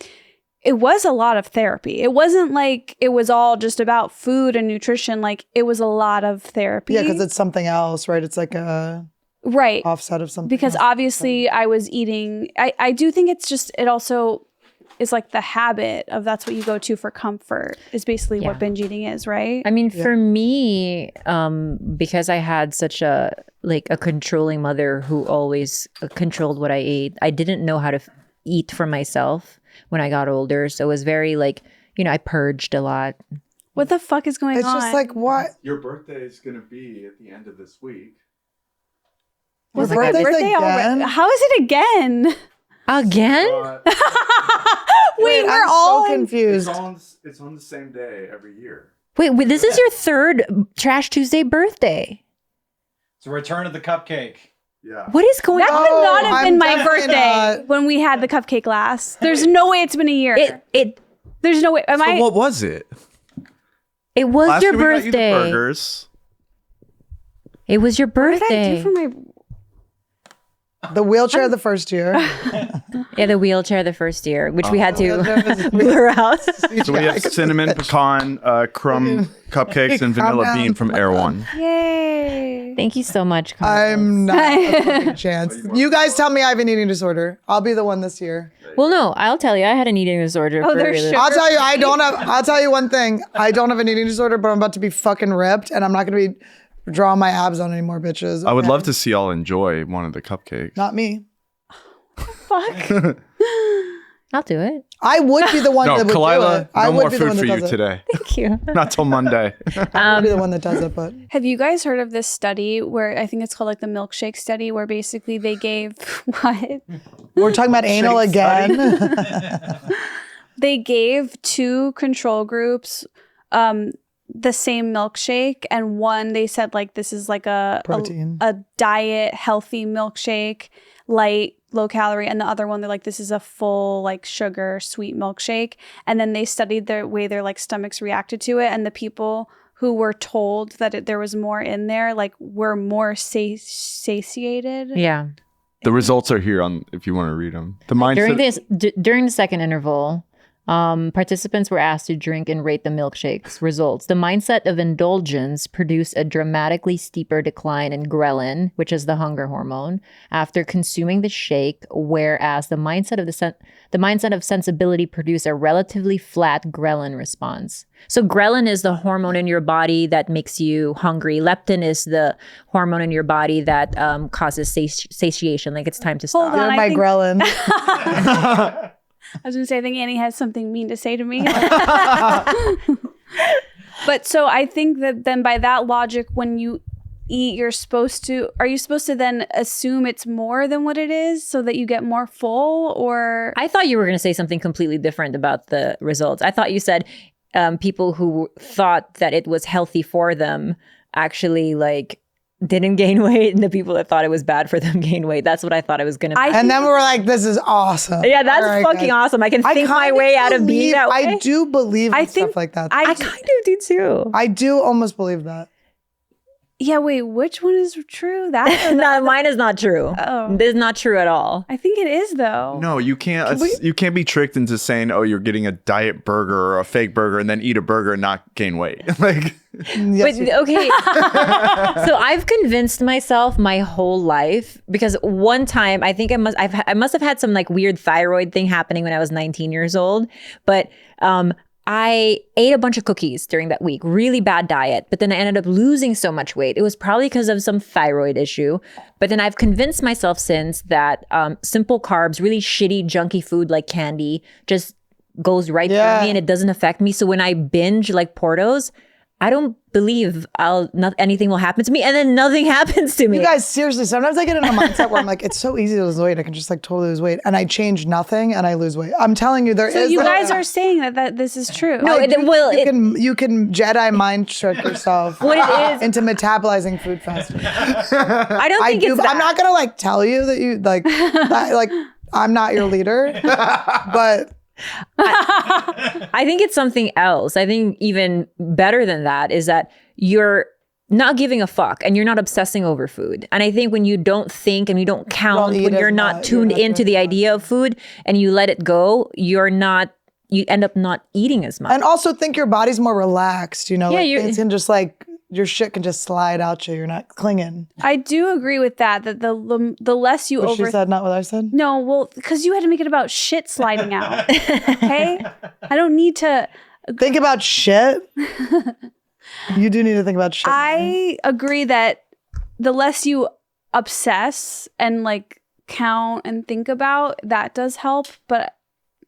it was a lot of therapy. It wasn't like it was all just about food and nutrition. Like it was a lot of therapy. Yeah, because it's something else, right? It's like a right offset of something. because else. obviously I was eating. I do think it's just it also is like the habit of that's what you go to for comfort is basically what binge eating is, right? I mean, for me, because I had such a controlling mother who always controlled what I ate, I didn't know how to eat for myself when I got older. So it was very like, I purged a lot. What the fuck is going on? It's just like what? Your birthday is going to be at the end of this week. Was Your it my birthday's birthday already? again? How is it again? Again? Wait, we're I'm all so confused. It's on the same day every year. Wait, this is your third Trash Tuesday birthday. It's a return of the cupcake. Yeah. What is going That on? could not have I'm been my definitely birthday not. when we had the cupcake last. There's no way it's been a year. There's no way. Am I? What was it? It was Last your year we got you the birthday. burgers. It was your What did I birthday. do for my? The wheelchair the first year. Yeah, the wheelchair the first year, which we had to Wheelchair blur out. So we have cinnamon, pecan, crumb cupcakes, and vanilla Calm bean down. from Air One. Yay! Thank you so much, Carlos. I'm not a fucking chance. You guys tell me I have an eating disorder. I'll be the one this year. Well, no, I'll tell you, I had an eating disorder. Oh, for a there's really- sugar. I'll tell you, I'll tell you one thing. I don't have an eating disorder, but I'm about to be fucking ripped and I'm not going to be drawing my abs on anymore, bitches. I would Okay? love to see y'all enjoy one of the cupcakes. Not me. Fuck. I'll do it. I would be the one No, that would do Khalyla, it. I no would more be the food one for that you does it. today. Thank you. Not till Monday. I would be the one that does it, but Have you guys heard of this study where I think it's called like the Milkshake Study, where basically they gave what? we're talking about anal Shake again. They gave two control groups the same milkshake, and one they said like this is like Protein. a diet healthy milkshake, light, low calorie, and the other one they're like this is a full like sugar sweet milkshake. And then they studied the way their like stomachs reacted to it, and the people who were told that there was more in there like were more satiated. Yeah. The results are here on if you want to read them. The mindset. During the second interval, participants were asked to drink and rate the milkshake's results. The mindset of indulgence produced a dramatically steeper decline in ghrelin, which is the hunger hormone, after consuming the shake, whereas the mindset of sensibility produced a relatively flat ghrelin response. So ghrelin is the hormone in your body that makes you hungry. Leptin is the hormone in your body that causes satiation, like it's time to stop. Hold on. You're I my think- ghrelin. I was going to say, I think Annie has something mean to say to me. But so I think that then by that logic, when you eat, are you supposed to then assume it's more than what it is so that you get more full? Or I thought you were going to say something completely different about the results. I thought you said people who thought that it was healthy for them actually like didn't gain weight, and the people that thought it was bad for them gained weight. That's what I thought it was going to be. And then we were like, this is awesome. Yeah, that's All right, fucking guys. awesome. I can think my kind of way out of being believe- that way. I do believe in I think stuff like that. I kind of do too. I do almost believe that. Yeah, wait, which one is true? That No, mine is not true. Oh. This is not true at all. I think it is though. No, you can't. You can't be tricked into saying, "Oh, you're getting a diet burger or a fake burger," and then eat a burger and not gain weight. Like, Yes, But okay, so I've convinced myself my whole life because one time I think I must have had some like weird thyroid thing happening when I was 19 years old, but I ate a bunch of cookies during that week, really bad diet, but then I ended up losing so much weight. It was probably because of some thyroid issue. But then I've convinced myself since that simple carbs, really shitty, junky food like candy just goes right through me and it doesn't affect me. So when I binge like Portos, I don't believe anything will happen to me, and then nothing happens to me. you guys, seriously, sometimes I get in a mindset where I'm like, it's so easy to lose weight. I can just like totally lose weight. And I change nothing and I lose weight. I'm telling you, there is. So you guys are saying that this is true. No, You can Jedi mind trick yourself What it is- into metabolizing food faster. I don't think it's that. I'm not gonna like tell you that you like I'm not your leader, but I think it's something else. I think even better than that is that you're not giving a fuck and you're not obsessing over food. And I think when you don't think and you don't count, eat when as you're not much, tuned you're not into doing the as idea of food and you let it go, you end up not eating as much. and also think your body's more relaxed. You know, Yeah, like, things can just like your shit can just slide out you. You're not clinging. I do agree with that the less you What she said, not what I said. No, well, because you had to make it about shit sliding out. Okay? I don't need to. Think about shit. You do need to think about shit. I agree that the less you obsess and like count and think about, that does help. But,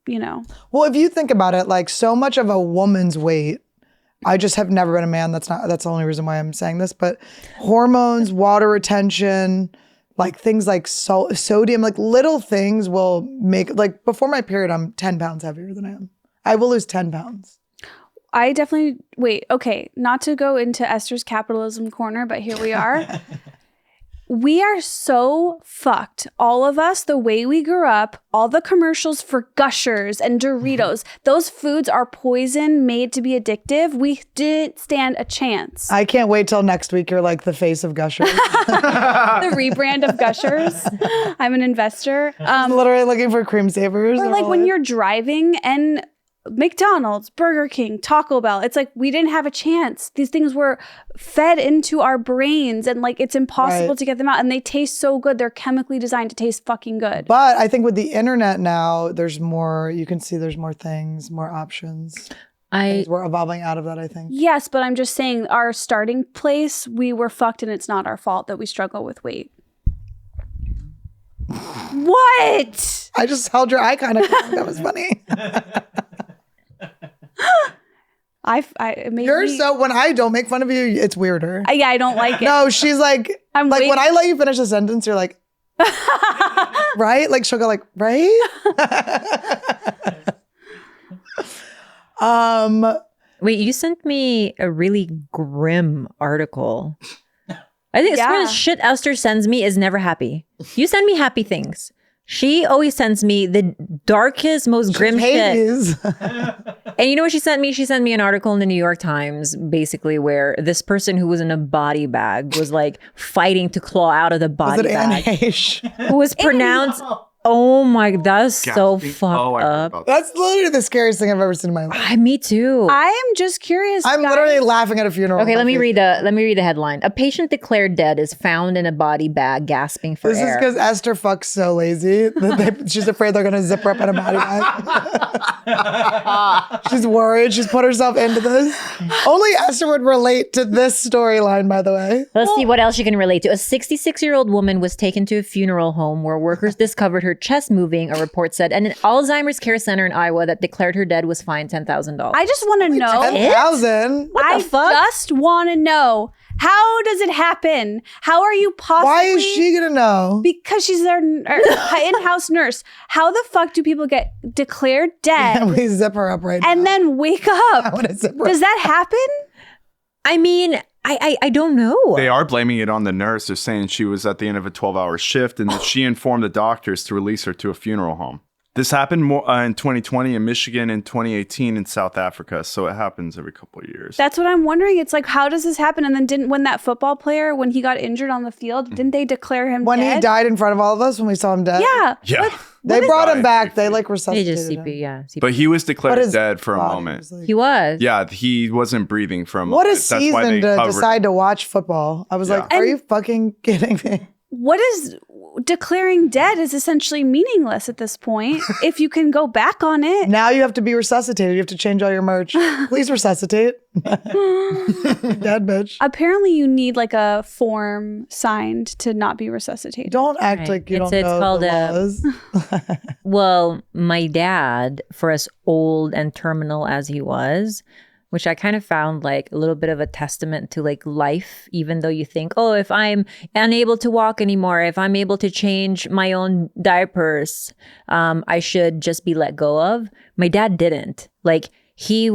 you know. Well, if you think about it, like so much of a woman's weight, I just have never been a man. That's the only reason why I'm saying this. But hormones, water retention, like things like sodium, like little things will make, like before my period, I'm 10 pounds heavier than I am. I will lose 10 pounds. I definitely, wait, okay, not to go into Esther's capitalism corner, but here we are. We are so fucked. All of us, the way we grew up, all the commercials for Gushers and Doritos, those foods are poison made to be addictive. We didn't stand a chance. I can't wait till next week. You're like the face of Gushers. The rebrand of Gushers. I'm an investor. I'm literally looking for cream savers. Or like when you're driving and McDonald's, Burger King, Taco Bell, it's like we didn't have a chance. These things were fed into our brains and like it's impossible to get them out, and they taste so good. They're chemically designed to taste fucking good. But I think with the internet now, there's more, you can see there's more things, more options. We're evolving out of that, I think. Yes, but I'm just saying our starting place, we were fucked, and it's not our fault that we struggle with weight. What? I just held your eye contact. That was funny. You're so, when I don't make fun of you, it's weirder. Yeah, I don't like it. No, she's like, when I let you finish a sentence, you're like, right? Like she'll go like, right? Wait, you sent me a really grim article. I think some of the shit Esther sends me is never happy. You send me happy things. She always sends me the darkest, most grim shit. And you know what she sent me? She sent me an article in the New York Times, basically, where this person who was in a body bag was like fighting to claw out of the body bag. Who was pronounced... Oh my, that's so fucked up. That's literally the scariest thing I've ever seen in my life. Me too. I am just curious. I'm literally laughing at a funeral. Okay, let me read the headline. A patient declared dead is found in a body bag, gasping for This air. is because Esther fucks so lazy that she's afraid they're gonna zip her up in a body bag. She's worried. She's put herself into this. Only Esther would relate to this storyline, by the way. Let's see what else you can relate to. A 66-year-old woman was taken to a funeral home where workers discovered her chest moving, a report said, and an Alzheimer's care center in Iowa that declared her dead was fined $10,000. I just want to know. 10,000? I just want to know. How does it happen? How are you possibly... Why is she going to know? Because she's their in-house nurse. How the fuck do people get declared dead? And we zip her up right now. And then wake up. I want to zip her Does up. that happen? I mean... I don't know. They are blaming it on the nurse. They're saying she was at the end of a 12-hour shift and that she informed the doctors to release her to a funeral home. This happened more in 2020 in Michigan, in 2018 in South Africa. So it happens every couple of years. That's what I'm wondering. It's like, how does this happen? And then when that football player, when he got injured on the field, didn't they declare him when dead? he died in front of all of us when we saw him dead? Yeah. Yeah. They brought him back. They They resuscitated just him. CP. But he was declared But his dead for a body moment. was like- He was. Yeah, he wasn't breathing for a moment. What a That's why season they to covered- decide to watch football. I was Yeah. like, are you fucking kidding me? What is declaring dead is essentially meaningless at this point if you can go back on it. Now you have to be resuscitated. You have to change all your merch. Please resuscitate. Dead bitch. Apparently you need like a form signed to not be resuscitated. Don't act Right. like you It's- don't it's know called the a- laws. Well, my dad, for as old and terminal as he was, which I kind of found like a little bit of a testament to like life, even though you think, oh, if I'm unable to walk anymore, if I'm able to change my own diapers, I should just be let go of. My dad didn't. Like he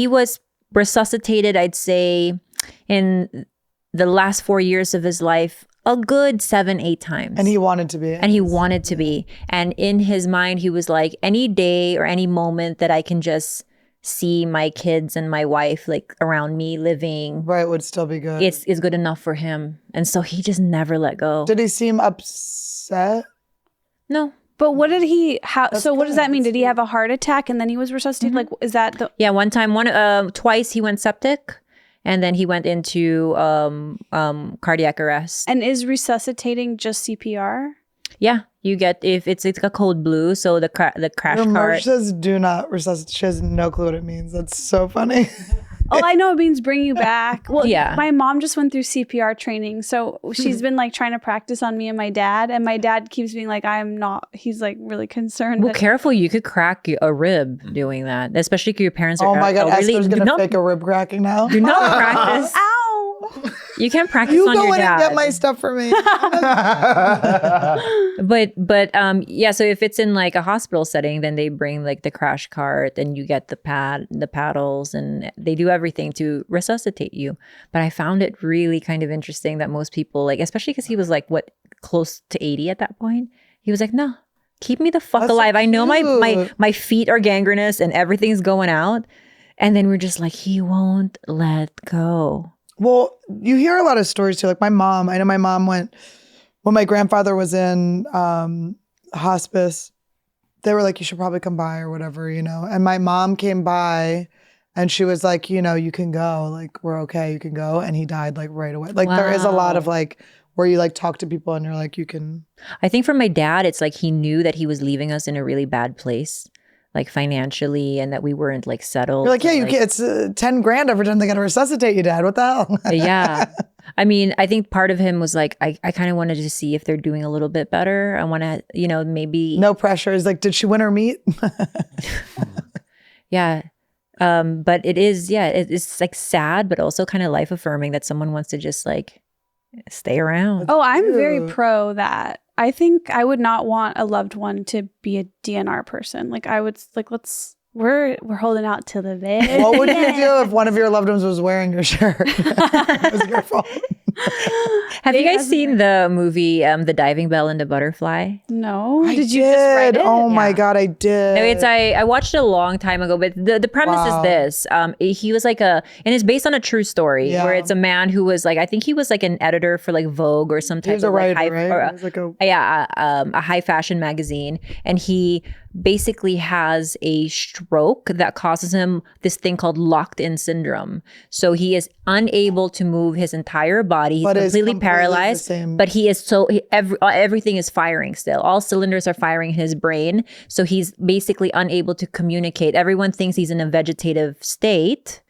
was resuscitated, I'd say, in the last 4 years of his life, a good 7-8 times. And he wanted to be. And he wanted to be. And in his mind, he was like, any day or any moment that I can just see my kids and my wife like around me living, Right, would still be good. it's good enough for him. And so he just never let go. Did he seem upset? No. But what did he That's so what does good. that mean? That's Did he have a heart attack and then he was resuscitated? Like, is that the Yeah, twice he went septic, and then he went into cardiac arrest. and is resuscitating just CPR? Yeah, you get if it's a code blue, so the crash Your cart. merch says do not resuscitate. She has no clue what it means. That's so funny. Oh, I know it means bring you back. Well, Yeah. my mom just went through CPR training. So she's been like trying to practice on me and my dad. And my dad keeps being like, he's like really concerned. Well, that- careful, you could crack a rib doing that, especially if your parents are. Oh my God, really, Esther's do going to not, fake a rib cracking now. do not practice. Ow! You can't practice You on go your in and dad. get my stuff for me. But yeah, so if it's in like a hospital setting, then they bring like the crash cart and you get the paddles, and they do everything to resuscitate you. But I found it really kind of interesting that most people, like, especially because he was like close to 80 at that point, he was like, no, keep me the fuck That's so alive. I know my cute. feet are gangrenous and everything's going out. And then we're just like, he won't let go. Well, you hear a lot of stories too. Like my mom, I know my mom went, when my grandfather was in hospice, they were like, you should probably come by or whatever, you know. And my mom came by and she was like, you know, you can go. Like, we're okay, you can go. And he died like right away. Like there is a lot of like, where you like talk to people and you're like, you can. I think for my dad, it's like he knew that he was leaving us in a really bad place, like financially, and that we weren't like settled. You're like, yeah, you like, can. It's 10 grand every time they got to resuscitate you, Dad. What the hell? Yeah. I mean, I think part of him was like, I kind of wanted to see if they're doing a little bit better. I want to, you know, maybe. No pressure. He's like, did she win her meat? Yeah. But it is, yeah, it's like sad, but also kind of life affirming that someone wants to just like stay around. Oh, I'm very Cute. pro that. I think I would not want a loved one to be a DNR person. Like I would like we're holding out till the very What would you do if one of your loved ones was wearing your shirt? It was your fault. Have you guys seen the movie The Diving Bell and the Butterfly? No. I Did you just write it? Oh my Yeah. God, I did. No, it's I watched it a long time ago, but the premise Wow. is this: he was like and it's based on a true story Yeah. where it's a man who was like, I think he was like an editor for like Vogue or some He type was a of like writer, high, right? or, He was like a a high fashion magazine, and he basically has a stroke that causes him this thing called locked in syndrome. So he is unable to move his entire body. He's But is completely completely paralyzed. the same. But he is everything is firing still. All cylinders are firing in his brain. So he's basically unable to communicate. Everyone thinks he's in a vegetative state,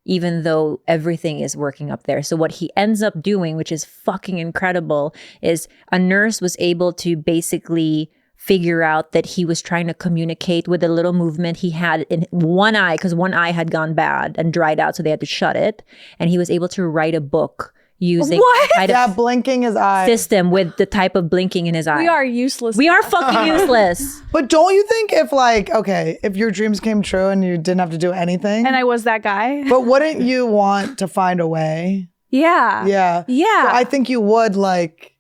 even though everything is working up there. So what he ends up doing, which is fucking incredible, is a nurse was able to basically figure out that he was trying to communicate with a little movement he had in one eye, because one eye had gone bad and dried out, so they had to shut it. And he was able to write a book using What? kind yeah, of blinking his eye. system with the type of blinking in his eye. We are useless. We are fucking useless. But don't you think if like, okay, if your dreams came true and you didn't have to do anything, And I was that guy. but wouldn't you want to find a way? Yeah. Yeah. Yeah. So I think you would like,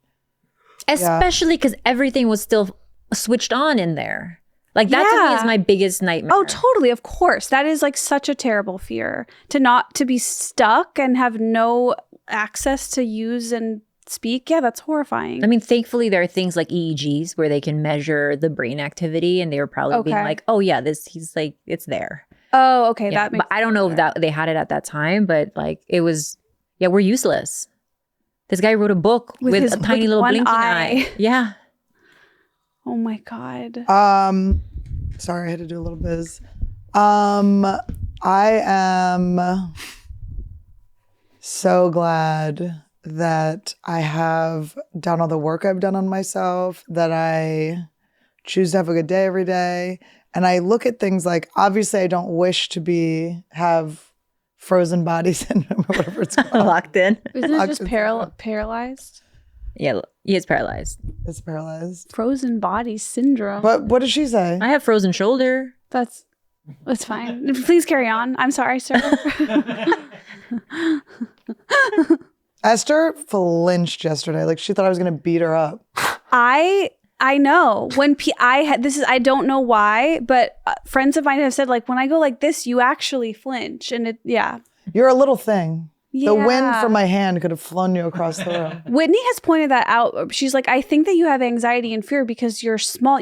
Especially because everything was still switched on in there. Like that to me is my biggest nightmare. Oh, totally. Of course. That is like such a terrible fear to be stuck and have no access to use and speak. Yeah, that's horrifying. I mean, thankfully there are things like EEGs where they can measure the brain activity, and they were probably being like, oh yeah, he's like, it's there. Oh, okay. Yeah, That makes but I don't know if that they had it at that time, but like it was, yeah, we're useless. This guy wrote a book with a tiny little blinking eye. Yeah. Oh my God. Sorry, I had to do a little biz. I am so glad that I have done all the work I've done on myself, that I choose to have a good day every day. And I look at things like, obviously I don't wish to have frozen body syndrome or whatever it's called. Locked in. Isn't it just paralyzed? Yeah, he is paralyzed. It's paralyzed. Frozen body syndrome. But what does she say? I have frozen shoulder. That's fine. Please carry on. I'm sorry, sir. Esther flinched yesterday. Like she thought I was going to beat her up. I know when I don't know why, but friends of mine have said like when I go like this, you actually flinch, and You're a little thing. Yeah. The wind from my hand could have flown you across the room. Whitney has pointed that out. She's like, I think that you have anxiety and fear because you're small.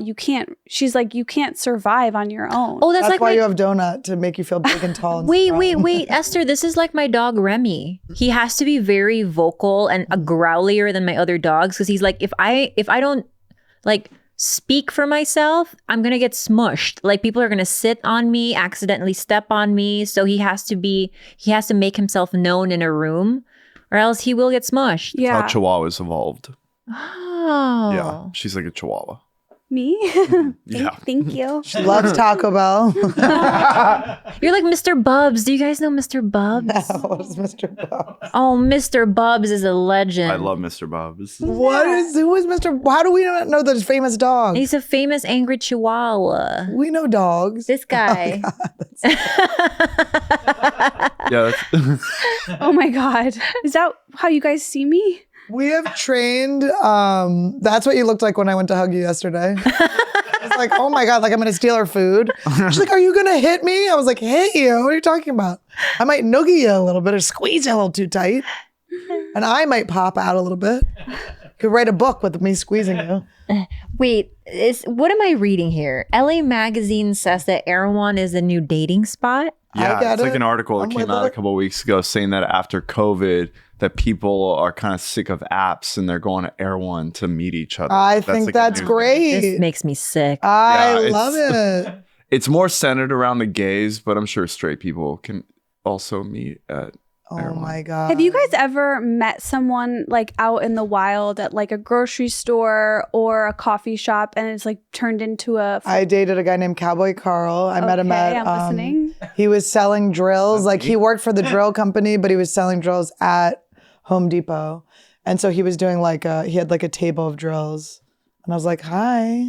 She's like, you can't survive on your own. Oh, That's like why you have Donut, to make you feel big and tall. And wait, Esther, this is like my dog Remy. He has to be very vocal and a growlier than my other dogs because he's like, if I don't like speak for myself, I'm gonna get smushed. Like people are gonna sit on me, accidentally step on me. So he has to make himself known in a room, or else he will get smushed. Yeah. That's how Chihuahuas evolved. Oh, Yeah, she's like a Chihuahua. Me? Yeah. Thank you. She loves Taco Bell. You're like Mr. Bubs. Do you guys know Mr. Bubs? What is Mr. Bubs? Oh, Mr. Bubs is a legend. I love Mr. Bob's. Who is Mr. How do we not know this famous dog? He's a famous angry Chihuahua. We know dogs. This guy. Yeah. Oh my God. Is that how you guys see me? We have trained. That's what you looked like when I went to hug you yesterday. I was like, oh my God, like I'm going to steal her food. She's like, are you going to hit me? I was like, hit you? What are you talking about? I might noogie you a little bit or squeeze you a little too tight. And I might pop out a little bit. You could write a book with me squeezing you. Wait, what am I reading here? LA Magazine says that Erewhon is a new dating spot. Yeah, it's like an article that came out a couple of weeks ago saying that after COVID, that people are kind of sick of apps and they're going to Erewhon to meet each other. I think that's great. This makes me sick. I love it. It's more centered around the gays, but I'm sure straight people can also meet at Oh my God. Have you guys ever met someone like out in the wild at like a grocery store or a coffee shop and it's like turned into I dated a guy named Cowboy Carl. I met him at I'm listening. He was selling drills. Like he worked for the drill company, but he was selling drills at Home Depot. And so he was doing he had like a table of drills. And I was like, hi.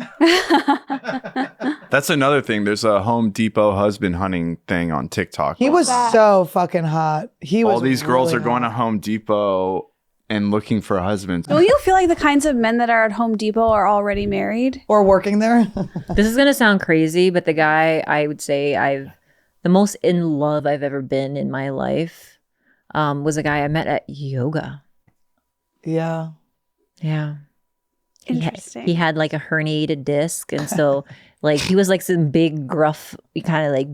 That's another thing. There's a Home Depot husband hunting thing on TikTok. He was so fucking hot. All these girls are going to Home Depot and looking for husbands. Don't you feel like the kinds of men that are at Home Depot are already married? Or working there? This is going to sound crazy, but the guy I would say the most in love I've ever been in my life was a guy I met at yoga. Yeah. Yeah. Interesting. He had like a herniated disc. And so like he was like some big gruff kind of like,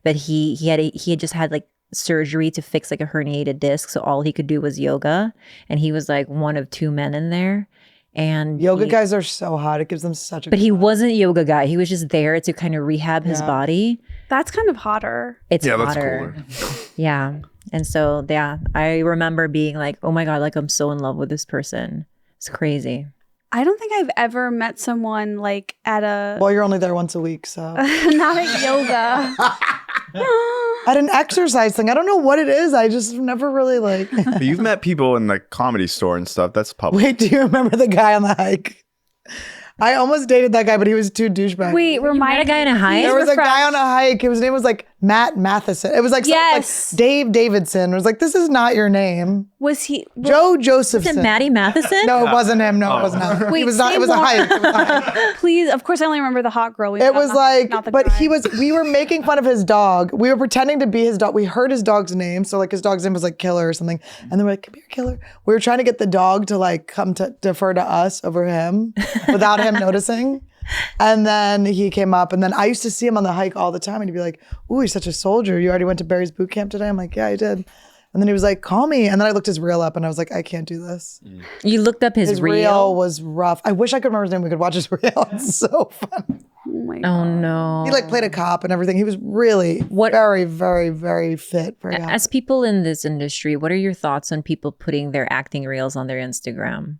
but he had just had like surgery to fix like a herniated disc. So all he could do was yoga. And he was like one of two men in there. And yoga guys are so hot. It gives them such a But he wasn't a yoga guy. He was just there to kind of rehab his body. That's kind of hotter. It's yeah, hotter. That's cooler. Yeah. And so I remember being like, oh my God, like I'm so in love with this person. It's crazy. I don't think I've ever met someone like at a... Well, you're only there once a week, so... Not at yoga. At an exercise thing. I don't know what it is. I just never really like... You've met people in the Comedy Store and stuff. That's public. Wait, do you remember the guy on the hike? I almost dated that guy, but he was too douchebag. Wait, You met a guy in a hike? There was a guy on a hike. His name was like Matt Matheson. It was like, Yes. like Dave Davidson. It was like, this is not your name. Was he? Joe Is Josephson. it Maddie Matheson? No, it wasn't him. No, it was not. Wait, It was not. say It was a more. hype. It was a hype. Please, of course, I only remember the hot girl. It was like, not the but guy. we were making fun of his dog. We were pretending to be his dog. We heard his dog's name. So like his dog's name was like Killer or something. And then we're like, come here, Killer. We were trying to get the dog to like come to defer to us over him without him noticing. And then he came up, and then I used to see him on the hike all the time, and he'd be like, ooh, he's such a soldier. You already went to Barry's boot camp today? I'm like, yeah, I did. And then he was like, call me. And then I looked his reel up, and I was like, I can't do this. You looked up his reel was rough. I wish I could remember his name. We could watch his reel. It's so fun. Oh my Oh no. He like played a cop and everything. He was really very, very, very fit. Very happy. As people in this industry, what are your thoughts on people putting their acting reels on their Instagram?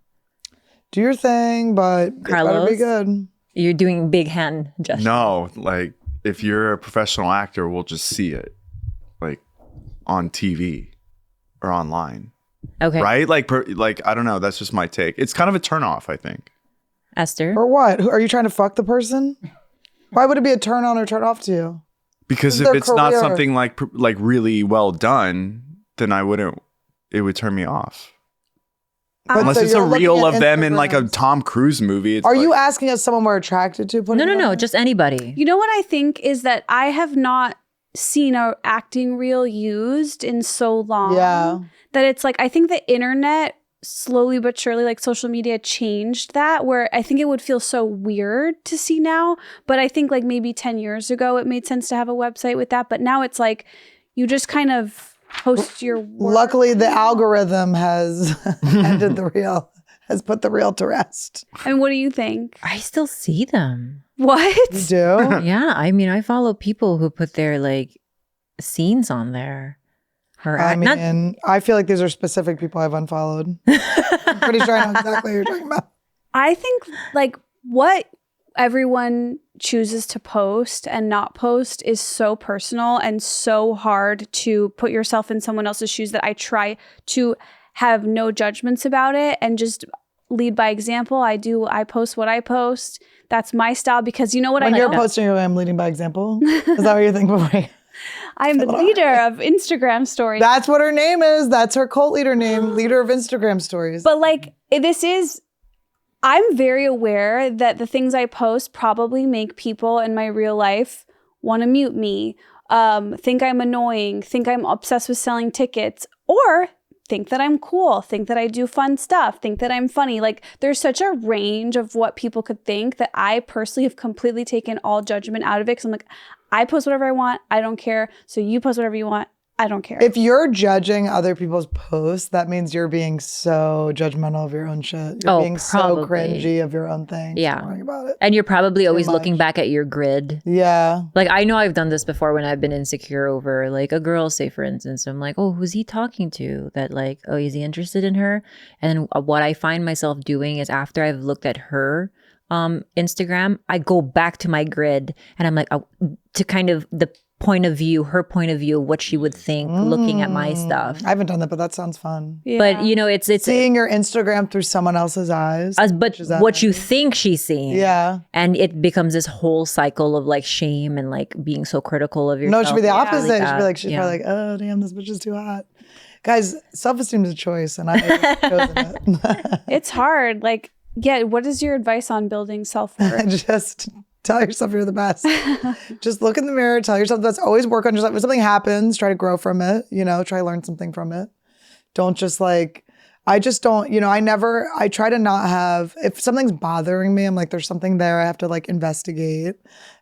Do your thing, but it better Carlos? be good. You're doing big hand gestures. No, like if you're a professional actor, we'll just see it like on TV or online. Okay. Right? Like I don't know. That's just my take. It's kind of a turnoff, I think. Esther? Or what? Are you trying to fuck the person? Why would it be a turn on or turn off to you? Because if Their it's not career. something like really well done, then I wouldn't. It would turn me off. Unless so it's a you're looking reel at of them in like a Instagrams. Tom Cruise movie. It's Are like, you asking us someone we're attracted to? Putting it No, on? just anybody. You know what I think is that I have not seen a acting reel used in so long. Yeah. That it's like, I think the internet slowly but surely, like social media changed that, where I think it would feel so weird to see now. But I think like maybe 10 years ago, it made sense to have a website with that. But now it's like, you just kind of post your work. Luckily, the algorithm has ended the reel, has put the reel to rest. I mean, what do you think? I still see them. What? You do? Yeah. I mean, I follow people who put their like scenes on there. Or I mean, I feel like these are specific people I've unfollowed. I'm pretty sure I know exactly what you're talking about. I think like what everyone chooses to post and not post is so personal and so hard to put yourself in someone else's shoes that I try to have no judgments about it and just lead by example. I post what I post. That's my style because you know what When I you're know? posting, I'm leading by example. Is that what you think before? I'm the leader of Instagram stories. That's what her name is. That's her cult leader name, leader of Instagram stories. But like I'm very aware that the things I post probably make people in my real life want to mute me, think I'm annoying, think I'm obsessed with selling tickets, or think that I'm cool, think that I do fun stuff, think that I'm funny. Like there's such a range of what people could think that I personally have completely taken all judgment out of it. Cause I'm like, I post whatever I want. I don't care. So you post whatever you want. I don't care. If you're judging other people's posts, that means you're being so judgmental of your own shit. You're being so probably. cringy of your own thing. Yeah. Don't worry about it. And you're probably always looking much. back at your grid. Yeah. Like I know I've done this before when I've been insecure over like a girl, say for instance. I'm like, oh, who's he talking to? That like, oh, is he interested in her? And what I find myself doing is after I've looked at her Instagram, I go back to my grid and I'm like, to kind of the point of view, her point of view, what she would think looking at my stuff. I haven't done that, but that sounds fun. Yeah. But you know, it's Seeing your Instagram through someone else's eyes. but is that what you think she's seeing. Yeah. And it becomes this whole cycle of like shame and like being so critical of yourself. No, it should be the opposite. Like It should be that. like, she's Yeah. probably like, oh, damn, this bitch is too hot. Guys, self-esteem is a choice, and I've chosen it. it's hard. Like, yeah, what is your advice on building self-worth? Just tell yourself you're the best. Just look in the mirror, tell yourself that's always work on yourself. If something happens, try to grow from it, try to learn something from it. Don't just like, I just don't, I try to not have, if something's bothering me, I'm like, there's something there I have to like investigate,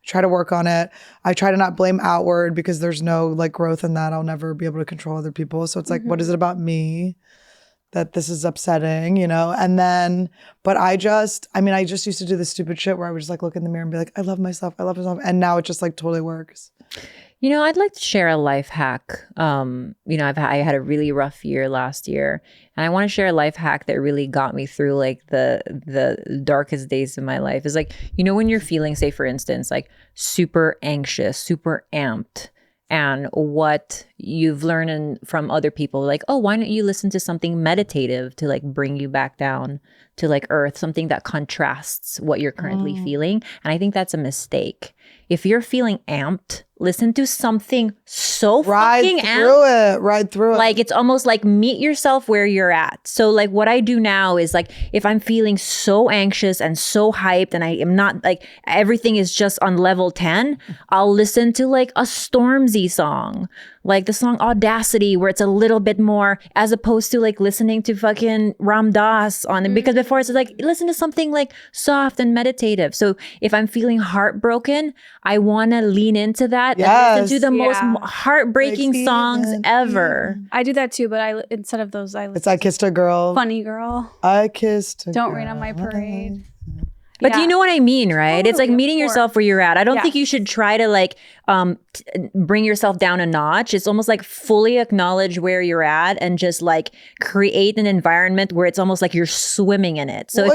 try to work on it. I try to not blame outward because there's no like growth in that. I'll never be able to control other people. So it's like, what is it about me that this is upsetting, And then, but I just used to do this stupid shit where I would just like look in the mirror and be like, I love myself. And now it just like totally works. I'd like to share a life hack. I had a really rough year last year, and I want to share a life hack that really got me through like the darkest days of my life. Is like, when you're feeling, say for instance, like super anxious, super amped, and what you've learned from other people, like, oh, why don't you listen to something meditative to like bring you back down to like earth, something that contrasts what you're currently feeling. And I think that's a mistake. if you're feeling amped, listen to something so Ride fucking through it. Like, it's almost like meet yourself where you're at. So like what I do now is like, if I'm feeling so anxious and so hyped and I am not like, everything is just on level 10, I'll listen to like a Stormzy song, like the song Audacity, where it's a little bit more, as opposed to like listening to fucking Ram Dass on it. Because before it's like, listen to something like soft and meditative. So if I'm feeling heartbroken, I want to lean into that and listen to the most heartbreaking songs ever. I do that too, but instead of those, I listen it's I Kissed a Girl. Funny Girl. I Kissed a Don't Girl. Rain on My Parade. But do you know what I mean, right? It's like meeting yourself where you're at. I don't think you should try to like bring yourself down a notch. It's almost like fully acknowledge where you're at and just like create an environment where it's almost like you're swimming in it. So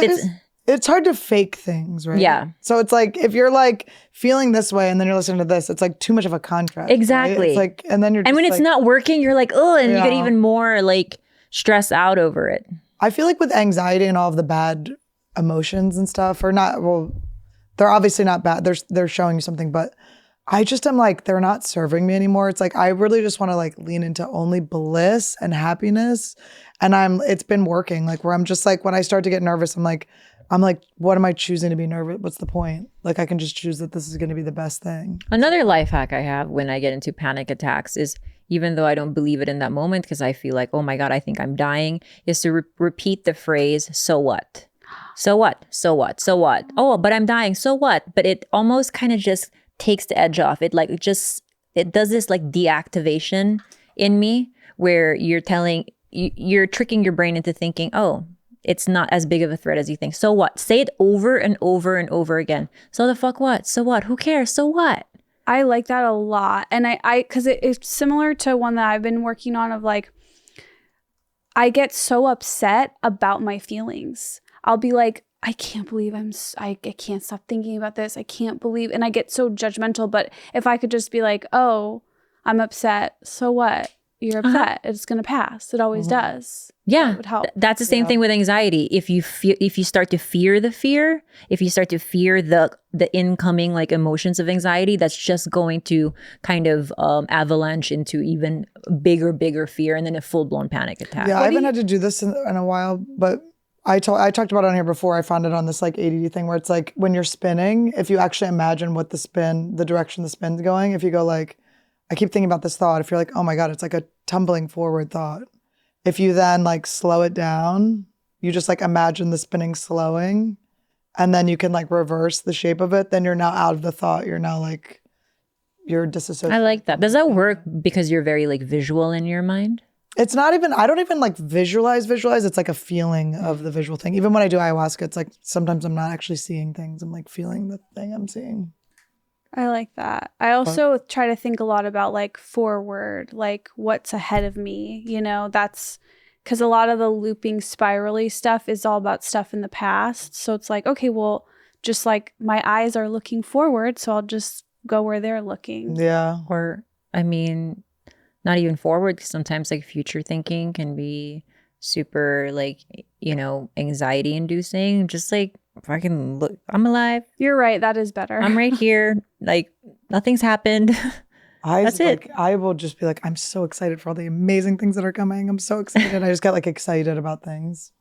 it's hard to fake things, right? Yeah. So it's like if you're like feeling this way and then you're listening to this, it's like too much of a contrast. Exactly. Right? It's like, and then you're and when it's like, not working, you're like, oh, and you get even more like stressed out over it. I feel like with anxiety and all of the bad emotions and stuff, or not, well, they're obviously not bad. They're showing you something, but I just am like, they're not serving me anymore. It's like, I really just want to like lean into only bliss and happiness. And it's been working, like where I'm just like, when I start to get nervous, I'm like, what am I choosing to be nervous? What's the point? Like I can just choose that this is going to be the best thing. Another life hack I have when I get into panic attacks is, even though I don't believe it in that moment, because I feel like, oh my God, I think I'm dying, is to repeat the phrase, so what? So what? So what? So what? Oh, but I'm dying. So what? But it almost kind of just takes the edge off. It does this like deactivation in me where you're tricking your brain into thinking, oh, it's not as big of a threat as you think. So what? Say it over and over and over again. So the fuck what? So what? Who cares? So what? I like that a lot. And because it's similar to one that I've been working on of like, I get so upset about my feelings. I'll be like, I can't believe I can't stop thinking about this. I can't believe, and I get so judgmental. But if I could just be like, oh, I'm upset. So what? You're upset. It's going to pass. It always does. Yeah. That would help. That's the same thing with anxiety. If you start to fear the fear, if you start to fear the incoming like emotions of anxiety, that's just going to kind of avalanche into even bigger fear and then a full-blown panic attack. Yeah, I haven't had to do this in a while, but I talked about it on here before. I found it on this like ADD thing where it's like when you're spinning, if you actually imagine what the direction the spin's going, if you go like, I keep thinking about this thought, if you're like, oh my God, it's like a tumbling forward thought. If you then like slow it down, you just like imagine the spinning slowing and then you can like reverse the shape of it. Then you're now out of the thought. You're now like, you're disassociated. I like that. Does that work because you're very like visual in your mind? It's not even, I don't even like visualize. It's like a feeling of the visual thing. Even when I do ayahuasca, it's like sometimes I'm not actually seeing things. I'm like feeling the thing I'm seeing. I like that. I also try to think a lot about like forward, like what's ahead of me, that's because a lot of the looping spirally stuff is all about stuff in the past. So it's like, okay, well, just like my eyes are looking forward, so I'll just go where they're looking. Yeah. Or, I mean, not even forward, because sometimes like future thinking can be super like, anxiety inducing. Just like, if I can look, I'm alive. You're right. That is better. I'm right here. Like nothing's happened. That's it. I will just be like, I'm so excited for all the amazing things that are coming. I'm so excited. I just get like excited about things.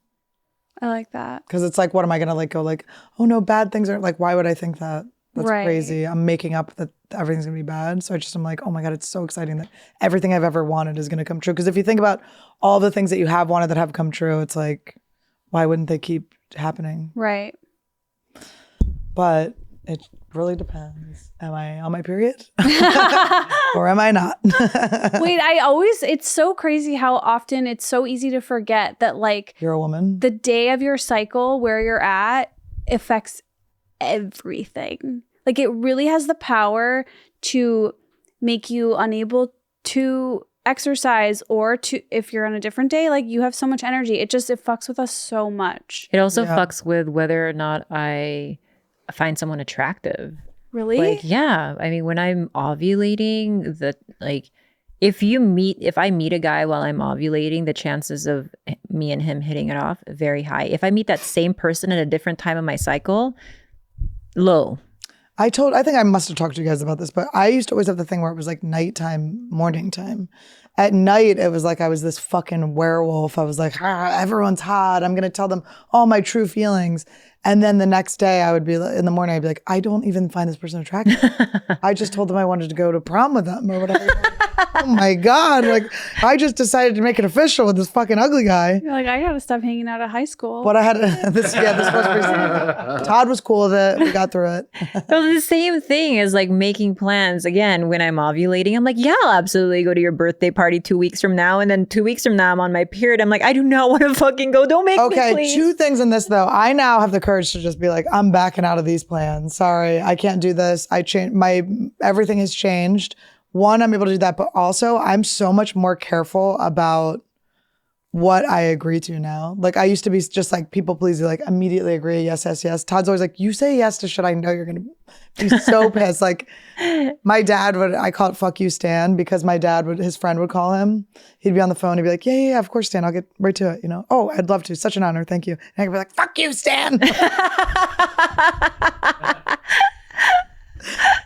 I like that. Because it's like, what am I going to like go like, oh no, bad things are like, why would I think that? That's crazy. I'm making up that everything's going to be bad. So I'm like, oh my God, it's so exciting that everything I've ever wanted is going to come true. Because if you think about all the things that you have wanted that have come true, it's like, why wouldn't they keep happening? Right. But it really depends. Am I on my period? Or am I not? Wait, it's so crazy how often it's so easy to forget that like you're a woman. The day of your cycle where you're at affects everything. Like it really has the power to make you unable to exercise or to, if you're on a different day, like you have so much energy. It fucks with us so much. It also fucks with whether or not I find someone attractive. Really? Like, yeah. I mean, when I'm ovulating, if I meet a guy while I'm ovulating, the chances of me and him hitting it off, very high. If I meet that same person at a different time of my cycle, low. I think I must have talked to you guys about this, but I used to always have the thing where it was like nighttime, morning time. At night, it was like I was this fucking werewolf. I was like, everyone's hot. I'm going to tell them all my true feelings. And then the next day I would be in the morning, I'd be like, I don't even find this person attractive. I just told them I wanted to go to prom with them or whatever. Oh my God. Like, I just decided to make it official with this fucking ugly guy. You're like, I got to stop hanging out at high school. But I had this was pretty Todd was cool with it. We got through it. Well, the same thing as like making plans. Again, when I'm ovulating, I'm like, yeah, I'll absolutely go to your birthday party 2 weeks from now. And then 2 weeks from now, I'm on my period. I'm like, I do not want to fucking go. Don't make me, please. Okay, 2 things in this though. I now have the courage to just be like, I'm backing out of these plans. Sorry, I can't do this. Everything has changed. One, I'm able to do that, but also I'm so much more careful about what I agree to now. Like I used to be just like people please, like immediately agree, yes, yes, yes. Todd's always like, you say yes to shit I know you're gonna be so pissed. Like my dad I call it fuck you Stan, because my dad his friend would call him. He'd be on the phone, he'd be like, yeah, of course, Stan, I'll get right to it, Oh, I'd love to, such an honor, thank you. And I'd be like, fuck you, Stan.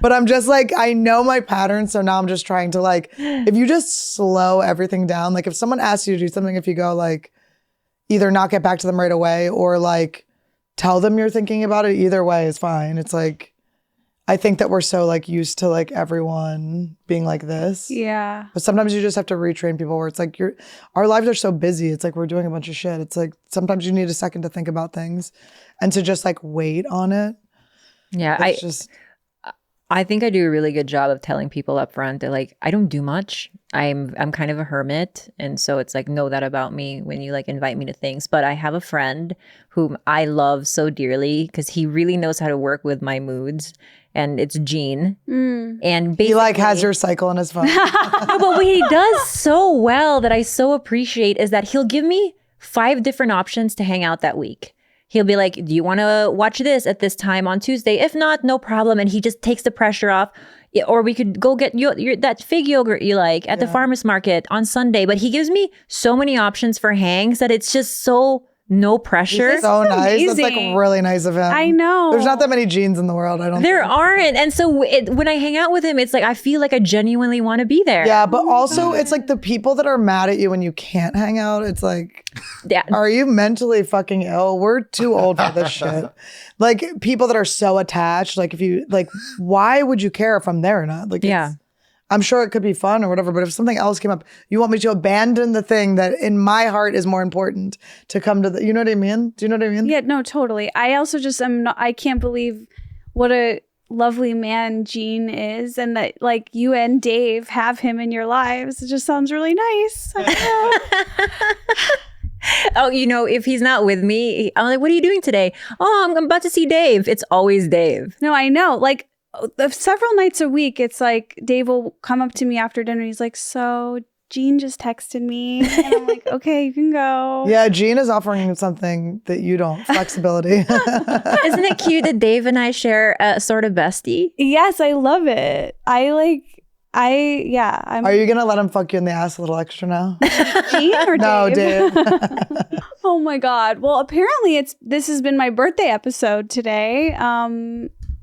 But I'm just like, I know my pattern. So now I'm just trying to like, if you just slow everything down, like if someone asks you to do something, if you go like, either not get back to them right away or like tell them you're thinking about it, either way is fine. It's like, I think that we're so like used to like everyone being like this. Yeah. But sometimes you just have to retrain people where it's like our lives are so busy. It's like we're doing a bunch of shit. It's like sometimes you need a second to think about things and to just like wait on it. Yeah. I think I do a really good job of telling people up front that like I don't do much. I'm kind of a hermit, and so it's like know that about me when you like invite me to things. But I have a friend whom I love so dearly because he really knows how to work with my moods, and it's Gene. And basically, he like has your cycle on his phone. No, but what he does so well that I so appreciate is that he'll give me 5 different options to hang out that week. He'll be like, do you want to watch this at this time on Tuesday? If not, no problem. And he just takes the pressure off. Or we could go get that fig yogurt you like at the farmer's market on Sunday. But he gives me so many options for hangs that it's just so no pressure. So nice. Amazing. That's like really nice of him. I know. There's not that many Genes in the world. I don't There think. aren't. And so when I hang out with him, it's like I feel like I genuinely want to be there. Yeah, but also it's like the people that are mad at you when you can't hang out. It's like, are you mentally fucking ill? We're too old for this shit. Like people that are so attached. Like if you like, why would you care if I'm there or not? Like, I'm sure it could be fun or whatever, but if something else came up, you want me to abandon the thing that in my heart is more important to come to you know what I mean? Do you know what I mean? Yeah, no, totally. I also just I can't believe what a lovely man Gene is, and that like you and Dave have him in your lives. It just sounds really nice. Oh, if he's not with me, I'm like, what are you doing today? Oh, I'm about to see Dave. It's always Dave. No, I know. Like several nights a week, it's like Dave will come up to me after dinner. He's like, so Gene just texted me. And I'm like, okay, you can go. Yeah, Gene is offering something that you don't. Flexibility. Isn't it cute that Dave and I share a sort of bestie? Yes, I love it. Are you going to let him fuck you in the ass a little extra now? Gene or Dave? No, Dave. Oh my God. Well, apparently this has been my birthday episode today.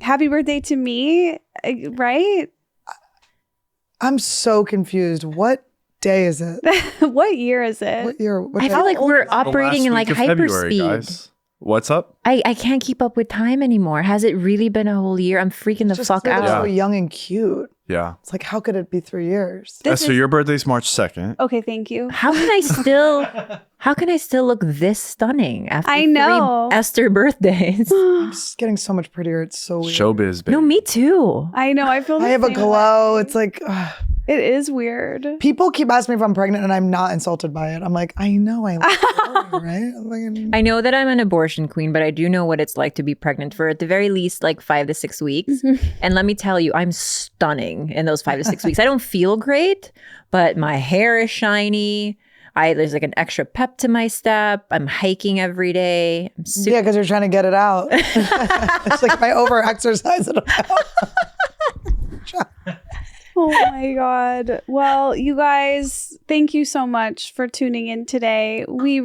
Happy birthday to me, right? I'm so confused. What day is it? What year is it? What year? I feel like we're operating in like hyperspeed. Guys. What's up? I can't keep up with time anymore. Has it really been a whole year? I'm freaking the fuck out. So young and cute. Yeah. It's like, how could it be 3 years? So your birthday's March 2nd. Okay, thank you. How can I still look this stunning after I know. 3 Esther birthdays? I'm just getting so much prettier. It's so weird. Showbiz, baby. No, me too. I know. I feel the I have a same glow. way. It's like, It is weird. people keep asking me if I'm pregnant and I'm not insulted by it. I'm like, I know I look boring, right? I'm like, I know that I'm an abortion queen, but I do know what it's like to be pregnant for at the very least like 5 to 6 weeks. And let me tell you, I'm stunning in those 5 to 6 weeks. I don't feel great, but my hair is shiny. There's like an extra pep to my step. I'm hiking every day. yeah, because you're trying to get it out. It's like if I over-exercise it out. Oh my God. Well, you guys, thank you so much for tuning in today. We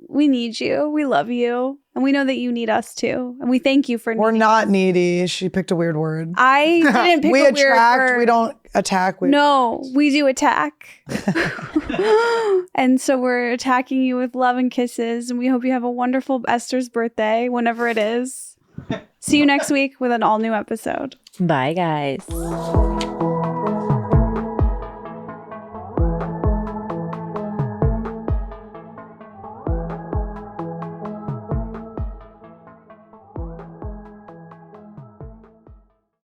need you. We love you. And we know that you need us too. And we thank you for We're needing not us. needy. She picked a weird word. I didn't pick We a weird attract, word. we don't attack. No, we do attack. And so we're attacking you with love and kisses. And we hope you have a wonderful Esther's birthday, whenever it is. See you next week with an all new episode. Bye, guys.